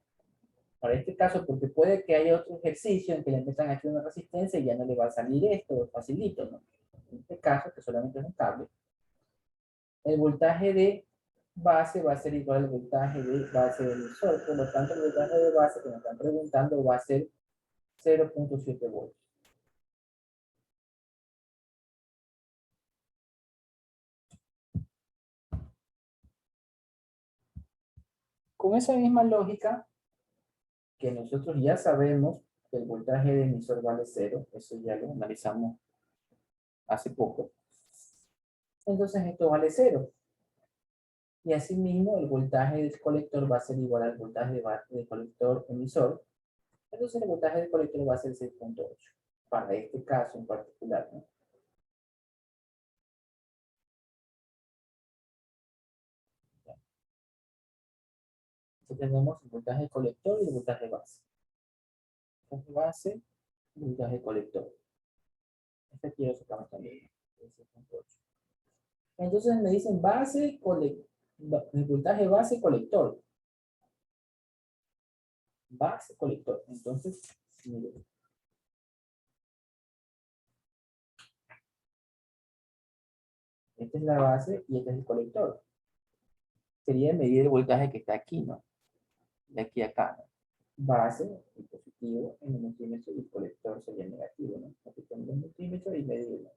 porque puede que haya otro ejercicio en que le metan aquí una resistencia y ya no le va a salir esto, facilito, ¿no? En este caso, que solamente es un cable, el voltaje de base va a ser igual al voltaje de base del emisor. Por lo tanto, el voltaje de base que me están preguntando va a ser 0.7 voltios. Con esa misma lógica, que nosotros ya sabemos que el voltaje de emisor vale 0, eso ya lo analizamos hace poco. Entonces esto vale 0. Y asimismo el voltaje del colector va a ser igual al voltaje del colector emisor. Entonces el voltaje del colector va a ser 6.8. Para este caso en particular, ¿no? Entonces tenemos el voltaje colector y el voltaje base. Voltaje base, voltaje colector. Este aquí lo sacamos también. 6.8. Entonces me dicen base, el voltaje base colector. Base colector. Entonces, miren. Esta es la base y este es el colector. Sería medir el voltaje que está aquí, ¿no? De aquí a acá, ¿no? Base, el positivo en el multímetro y el colector sería el negativo, ¿no? Aquí tengo el multímetro y medirlo.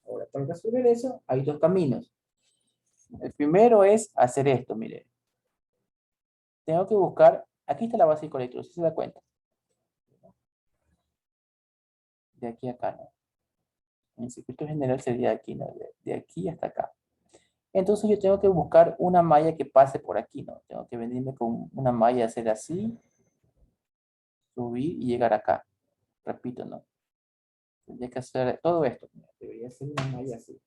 Ahora, para resolver eso, hay dos caminos. El primero es hacer esto, mire. Tengo que buscar, aquí está la base y colector, si se da cuenta. De aquí a acá, ¿no? En el circuito general sería aquí, ¿no? De aquí hasta acá. Entonces yo tengo que buscar una malla que pase por aquí, ¿no? Tengo que venirme con una malla, hacer así, subir y llegar acá. Repito, ¿no? Tendría que hacer todo esto. Debería ser una malla así.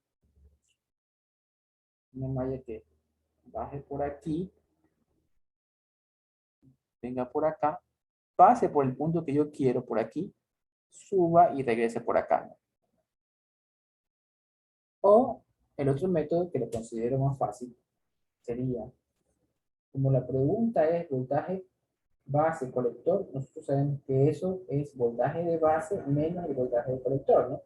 Una malla que baje por aquí, venga por acá, pase por el punto que yo quiero por aquí, suba y regrese por acá, ¿no? O el otro método que lo considero más fácil sería, como la pregunta es voltaje base colector, nosotros sabemos que eso es voltaje de base menos el voltaje de colector, ¿no?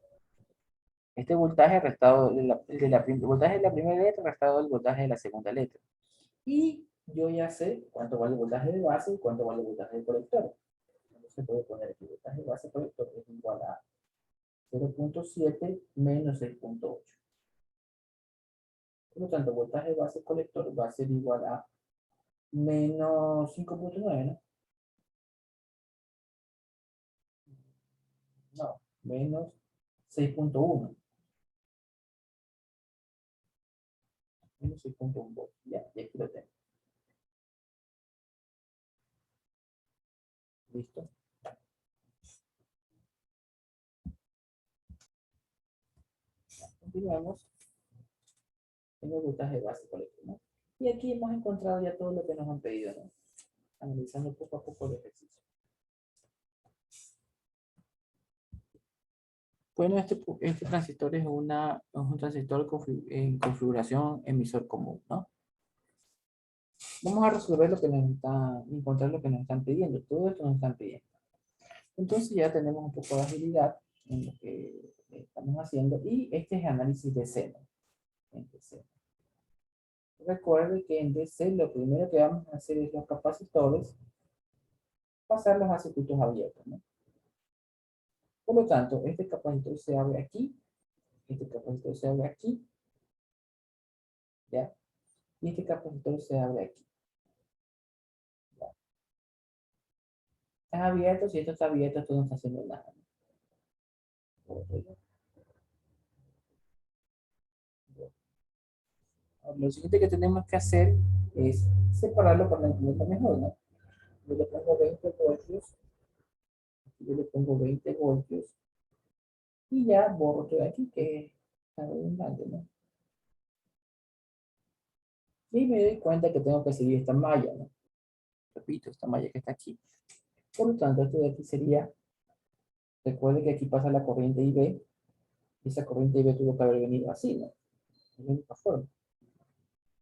Este voltaje restado voltaje de la primera letra restado del voltaje de la segunda letra. Y yo ya sé cuánto vale el voltaje de base y cuánto vale el voltaje de colector. Entonces puedo poner aquí voltaje de base colector es igual a 0.7 menos 6.8. Por lo tanto, voltaje base colector va a ser igual a menos 5.9, ¿no? No, menos 6.1. Menos 6.1 voltios. Ya, y aquí lo tengo. ¿Listo? Continuamos. Tengo voltaje base colector, ¿no? Y aquí hemos encontrado ya todo lo que nos han pedido, ¿no? Analizando poco a poco el ejercicio. Bueno, este transistor es un transistor en configuración emisor común, ¿no? Vamos a resolver lo que nos está, encontrar lo que nos están pidiendo. Todo esto nos están pidiendo. Entonces ya tenemos un poco de agilidad en lo que estamos haciendo y este es análisis de seno. en DC. Recuerde que en DC lo primero que vamos a hacer es los capacitores, pasarlos a circuitos abiertos, ¿no? Por lo tanto, este capacitor se abre aquí, este capacitor se abre aquí, ¿ya? Y este capacitor se abre aquí. ¿Ya? Está abierto, si esto está abierto, esto no está haciendo nada, ¿no? Lo siguiente que tenemos que hacer es separarlo para entenderlo mejor, ¿no? Yo le pongo 20 voltios, aquí yo le pongo 20 voltios, y ya borro todo aquí, que está redundante, ¿no? Y me doy cuenta que tengo que seguir esta malla, ¿no? Repito, esta malla que está aquí. Por lo tanto, esto de aquí sería, recuerde que aquí pasa la corriente IB, y esa corriente IB tuvo que haber venido así, ¿no? Es la única forma.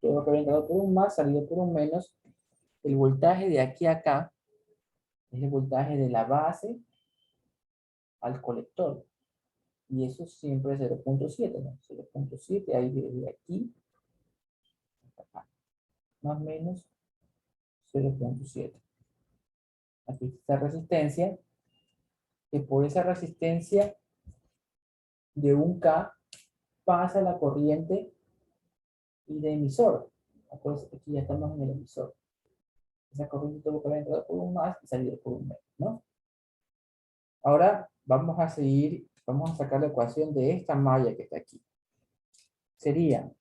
Tuvo que haber entrado por un más, salido por un menos. El voltaje de aquí a acá es el voltaje de la base al colector. Y eso siempre es 0.7, ¿no? 0.7, ahí desde aquí hasta acá. Más o menos 0.7. Aquí está resistencia, que por esa resistencia de 1K pasa la corriente y de emisor. Acuérdense que aquí ya estamos en el emisor. Esa corriente tuvo que haber entrado por un más y salido por un menos, ¿no? Ahora vamos a seguir, vamos a sacar la ecuación de esta malla que está aquí. Sería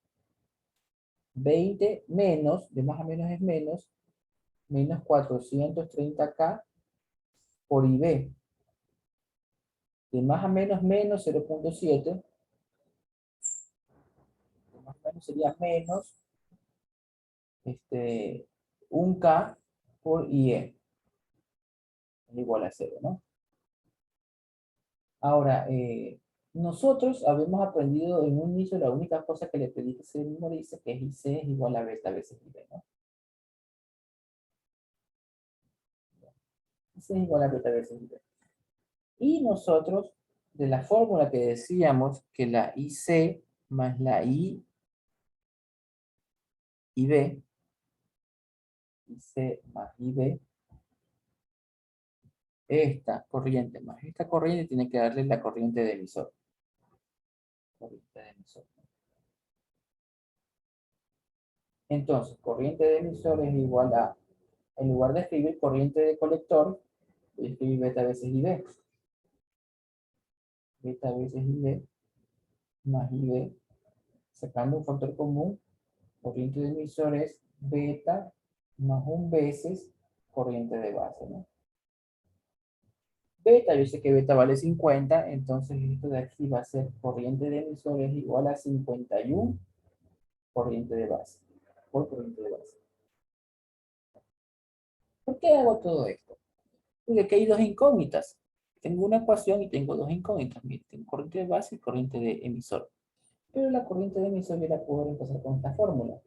20 menos, de más a menos es menos, menos 430K por IB. De más a menos menos 0.7. De más a menos sería menos 1K por IE. Es igual a 0, ¿no? Ahora, nosotros habíamos aprendido en un inicio la única cosa que le pedí que se memorice, que es IC es igual a beta veces IB, ¿no? IC es igual a beta veces IB. Y nosotros, de la fórmula que decíamos que la IC más la IB, IC más IB, esta corriente más esta corriente tiene que darle la corriente de emisor. Corriente de emisor. Entonces, corriente de emisor es igual a, en lugar de escribir corriente de colector, voy a escribir beta veces IB. Beta veces IB más IB, sacando un factor común, corriente de emisor es beta más un veces corriente de base, ¿no? Beta, yo sé que beta vale 50, entonces esto de aquí va a ser corriente de emisor es igual a 51 corriente de base, por corriente de base. ¿Por qué hago todo esto? Porque aquí hay dos incógnitas. Tengo una ecuación y tengo dos incógnitas. Miren, tengo corriente de base y corriente de emisor. Pero la corriente de emisor yo la puedo reemplazar con esta fórmula.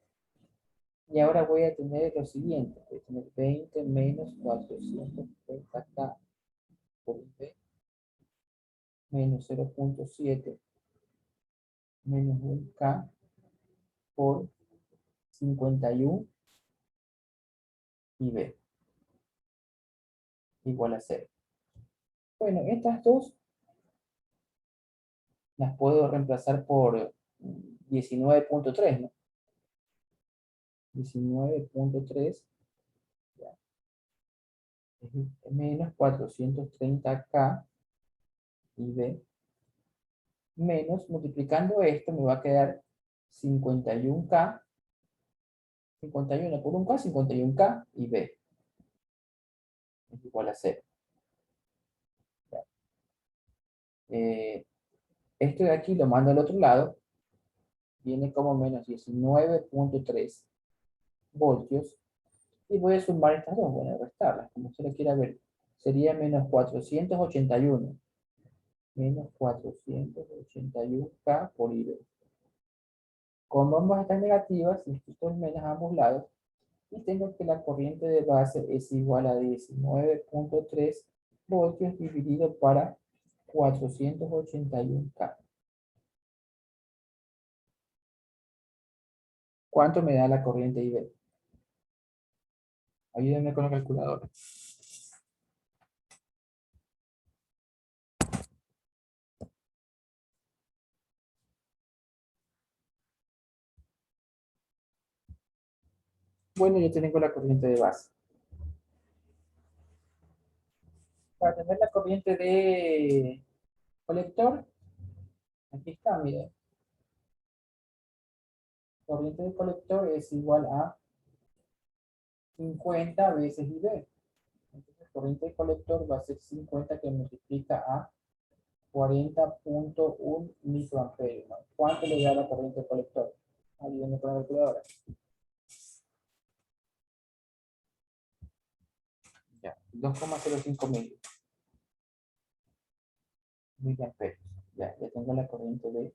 Y ahora voy a tener lo siguiente. Voy a tener 20 menos 430K por V menos 0.7 menos 1K por 51 y B igual a 0. Bueno, estas dos las puedo reemplazar por 19.3, ¿no? 19.3 menos 430K y B menos, multiplicando esto me va a quedar 51K, 51 por 1K, 51K y B es igual a 0. Esto de aquí lo mando al otro lado, viene como menos 19.3 voltios, y voy a sumar estas dos, voy a restarlas, como usted lo quiera ver. Sería menos 481, menos 481K por IB. Como ambas están negativas, les quito el menos a ambos lados, y tengo que la corriente de base es igual a 19.3 voltios dividido para 481K. ¿Cuánto me da la corriente IB? Ayúdenme con la calculadora. Bueno, yo tengo la corriente de base. Para tener la corriente de colector, aquí está, miren. Corriente de colector es igual a 50 veces IB. Entonces, corriente de colector va a ser 50 que multiplica a 40.1 microamperios, ¿no? ¿Cuánto le da la corriente de colector? Ayúdenme con la calculadora. Ya, 2,05 miliamperios. Ya tengo la corriente de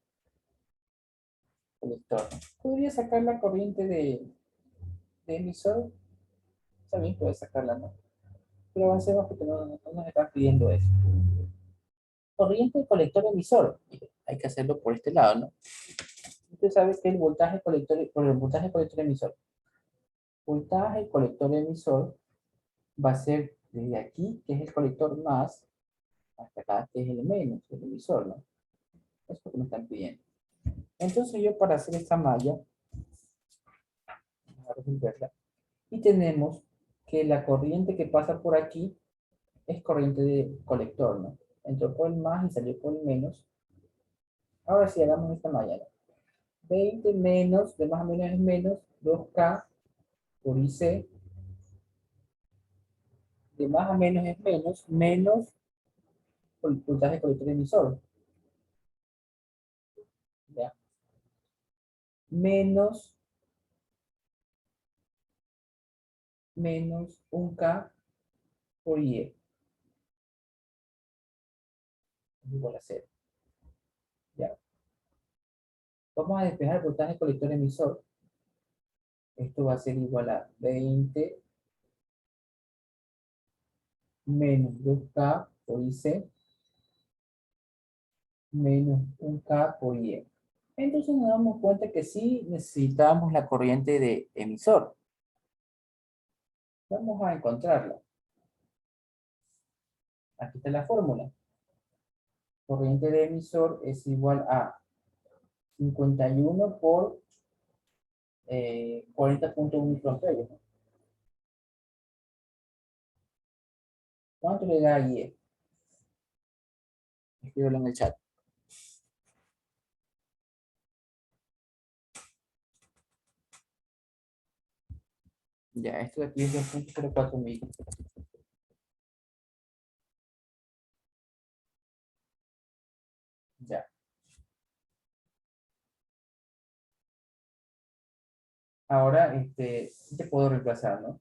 colector. ¿Podría sacar la corriente de emisor? También puede sacarla, ¿no? Pero avancemos porque no nos están pidiendo eso. Corriente de colector emisor. Hay que hacerlo por este lado, ¿no? Usted sabe que el voltaje colector, por el voltaje colector emisor. Voltaje colector emisor va a ser desde aquí, que es el colector más, hasta acá, que es el menos, el emisor, ¿no? Es lo que me están pidiendo. Entonces yo para hacer esta malla, vamos a resolverla, y tenemos que la corriente que pasa por aquí es corriente de colector, ¿no? Entró por el más y salió por el menos. Ahora sí, hagamos esta malla, ¿no? 20 menos, de más o menos es menos, 2K por IC, de más o menos es menos, menos por el voltaje colector emisor, ¿ya? Menos, menos 1K por IE, es igual a 0, ¿ya? Vamos a despejar el voltaje colector emisor. Esto va a ser igual a 20 menos 2K por IC menos 1K por IE. Entonces nos damos cuenta que sí necesitamos la corriente de emisor. Vamos a encontrarla. Aquí está la fórmula. Corriente de emisor es igual a 51 por 40.1 microamperios, ¿no? ¿Cuánto le da a IE? Escríbelo en el chat. Ya, esto de aquí es 2.04 mil. Ya. Ahora, te puedo reemplazar, ¿no?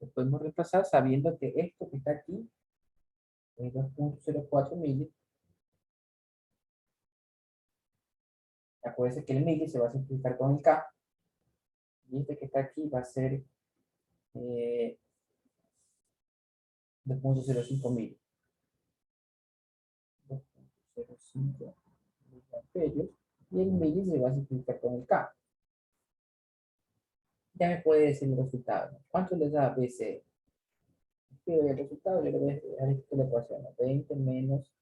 Lo podemos reemplazar sabiendo que esto que está aquí es 2.04 mil. Acuérdense que el mili se va a simplificar con el K. Y este que está aquí va a ser 2.05 mil. 2.05 miliamperios. Y el mili se va a simplificar con el K. Ya me puede decir el resultado, ¿no? ¿Cuánto les da BC? Escribo el resultado, yo le voy a dejar esta ecuación, ¿no? 20 menos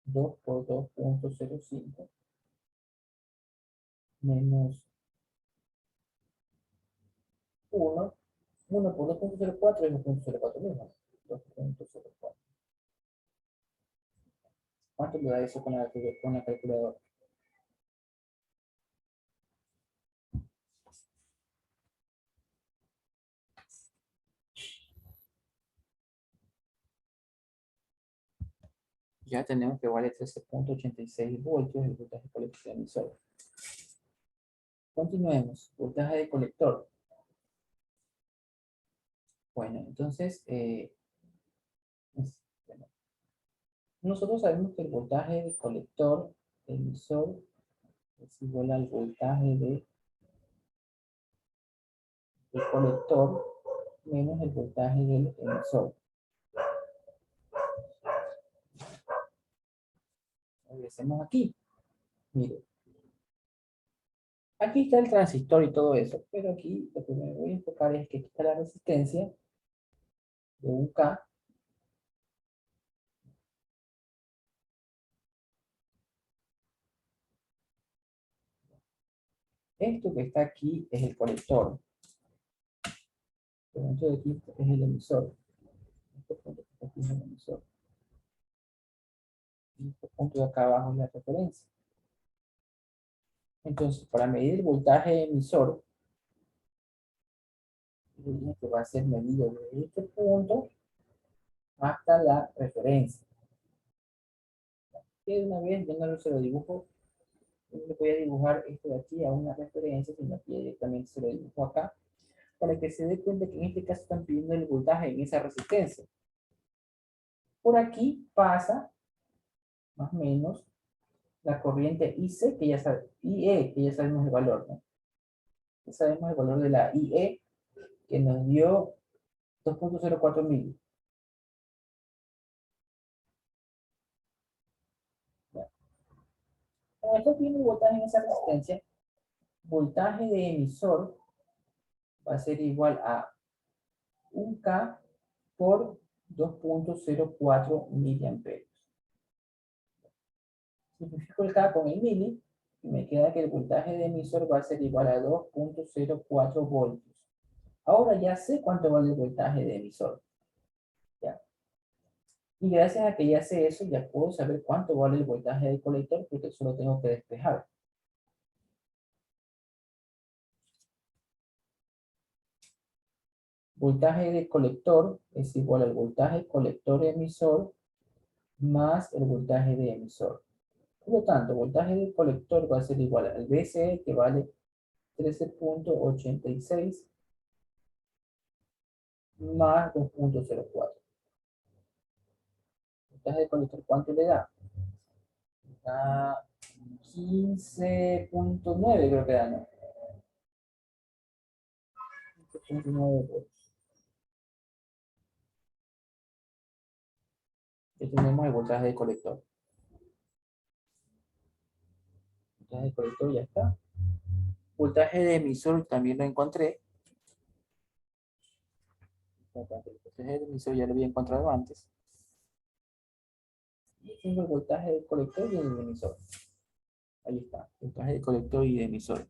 2 por 2.05 menos 1. 1 por 2.04 es 2.04 mismo. 2.04. ¿Cuánto le da eso con la calculadora? Ya tenemos que vale 13.86 voltios el voltaje colector emisor. Continuemos. Voltaje de colector. Bueno, entonces, bueno, nosotros sabemos que el voltaje de colector emisor es igual al voltaje del colector menos el voltaje del emisor. Regresemos aquí. Mire, Aquí está el transistor y todo eso, pero aquí lo que me voy a enfocar es que aquí está la resistencia de un K. Esto que está aquí es el colector. Pero dentro de aquí es el emisor. Este punto que está aquí es el emisor. Y este punto de acá abajo es la referencia. Entonces, para medir el voltaje emisor, que va a ser medido desde este punto hasta la referencia. Y de una vez, yo no se lo dibujo, yo le voy a dibujar esto de aquí a una referencia, sino que directamente se lo dibujo acá, para que se dé cuenta que en este caso están pidiendo el voltaje en esa resistencia. Por aquí pasa, más o menos, la corriente IC, que ya sabe, IE, que ya sabemos el valor, ¿no? Ya sabemos el valor de la IE, que nos dio 2.04 mil. Como esto tiene voltaje en esa resistencia, voltaje de emisor va a ser igual a 1K por 2.04 miliamperios. Simplifico el K con el mili y me queda que el voltaje de emisor va a ser igual a 2.04 voltios. Ahora ya sé cuánto vale el voltaje de emisor. ¿Ya? Y gracias a que ya sé eso, ya puedo saber cuánto vale el voltaje del colector porque solo tengo que despejar. Voltaje de colector es igual al voltaje colector emisor más el voltaje de emisor. Por lo tanto, voltaje de colector va a ser igual al VCE, que vale 13.86 más 2.04. Voltaje de colector, ¿cuánto le da? Da 15.9, creo que da, ¿no? 15.9 volts. Ya tenemos el voltaje de colector. Voltaje de colector ya está. Voltaje de emisor también lo encontré. El voltaje de emisor ya lo había encontrado antes. Y tengo el voltaje del colector y el emisor. Ahí está, voltaje de colector y de emisor.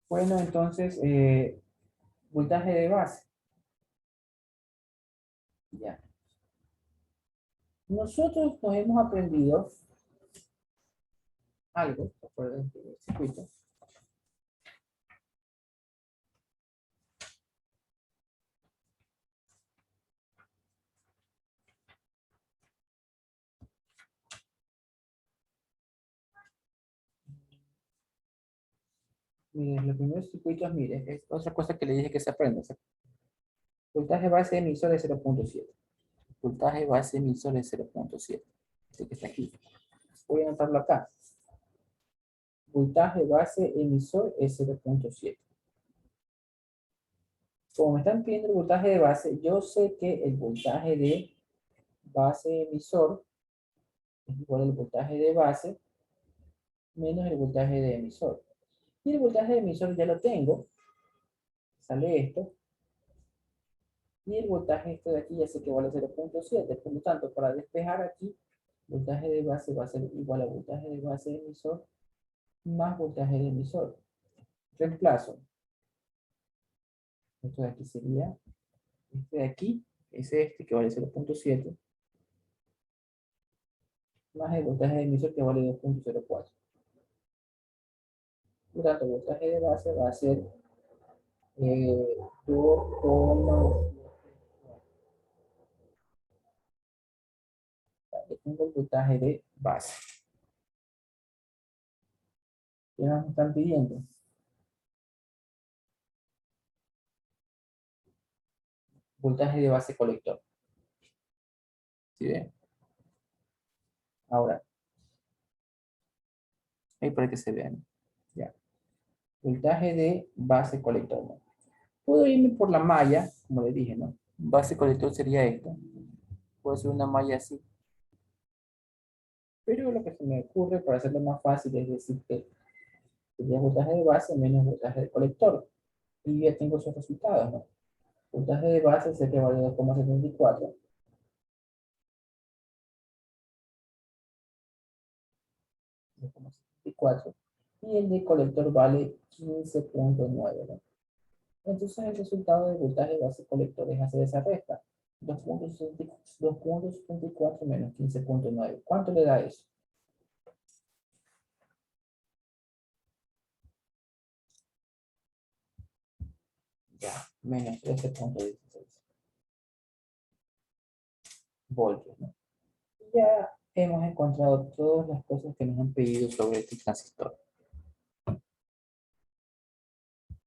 Bueno, entonces, voltaje de base. Ya. Nosotros nos hemos aprendido algo, ¿se acuerdan del circuito? Miren, los primeros circuitos, miren, es otra cosa que le dije que se aprende. Voltaje base emisor de 0.7. Voltaje base emisor de 0.7. Este que está aquí. Voy a anotarlo acá. Voltaje base emisor es 0.7. Como me están pidiendo el voltaje de base, yo sé que el voltaje de base emisor es igual al voltaje de base menos el voltaje de emisor. Y el voltaje de emisor ya lo tengo. Sale esto. Y el voltaje este de aquí ya sé que vale 0.7. Por lo tanto, para despejar aquí, voltaje de base va a ser igual a voltaje de base de emisor más voltaje de emisor. Reemplazo. Esto de aquí sería este de aquí, es este que vale 0.7 más el voltaje de emisor que vale 2.04. Por lo tanto, el voltaje de base va a ser 2, tengo el voltaje de base. ¿Qué nos están pidiendo? Voltaje de base colector. ¿Sí ven? Ahora, ahí para que se vean. Ya. Voltaje de base colector, ¿no? Puedo irme por la malla, como les dije, ¿no? Base colector sería esta. Puedo hacer una malla así. Pero lo que se me ocurre para hacerlo más fácil es decir que sería voltaje de base menos voltaje de colector. Y ya tengo esos resultados, ¿no? Voltaje de base sé que vale 2,74. 2,74. Y el de colector vale 15,9, ¿no? Entonces el resultado de voltaje de base colector es hacer esa resta. 2,74 menos 15,9. ¿Cuánto le da eso? Ya, menos 13,16 voltios, ¿no? Ya hemos encontrado todas las cosas que nos han pedido sobre este transistor.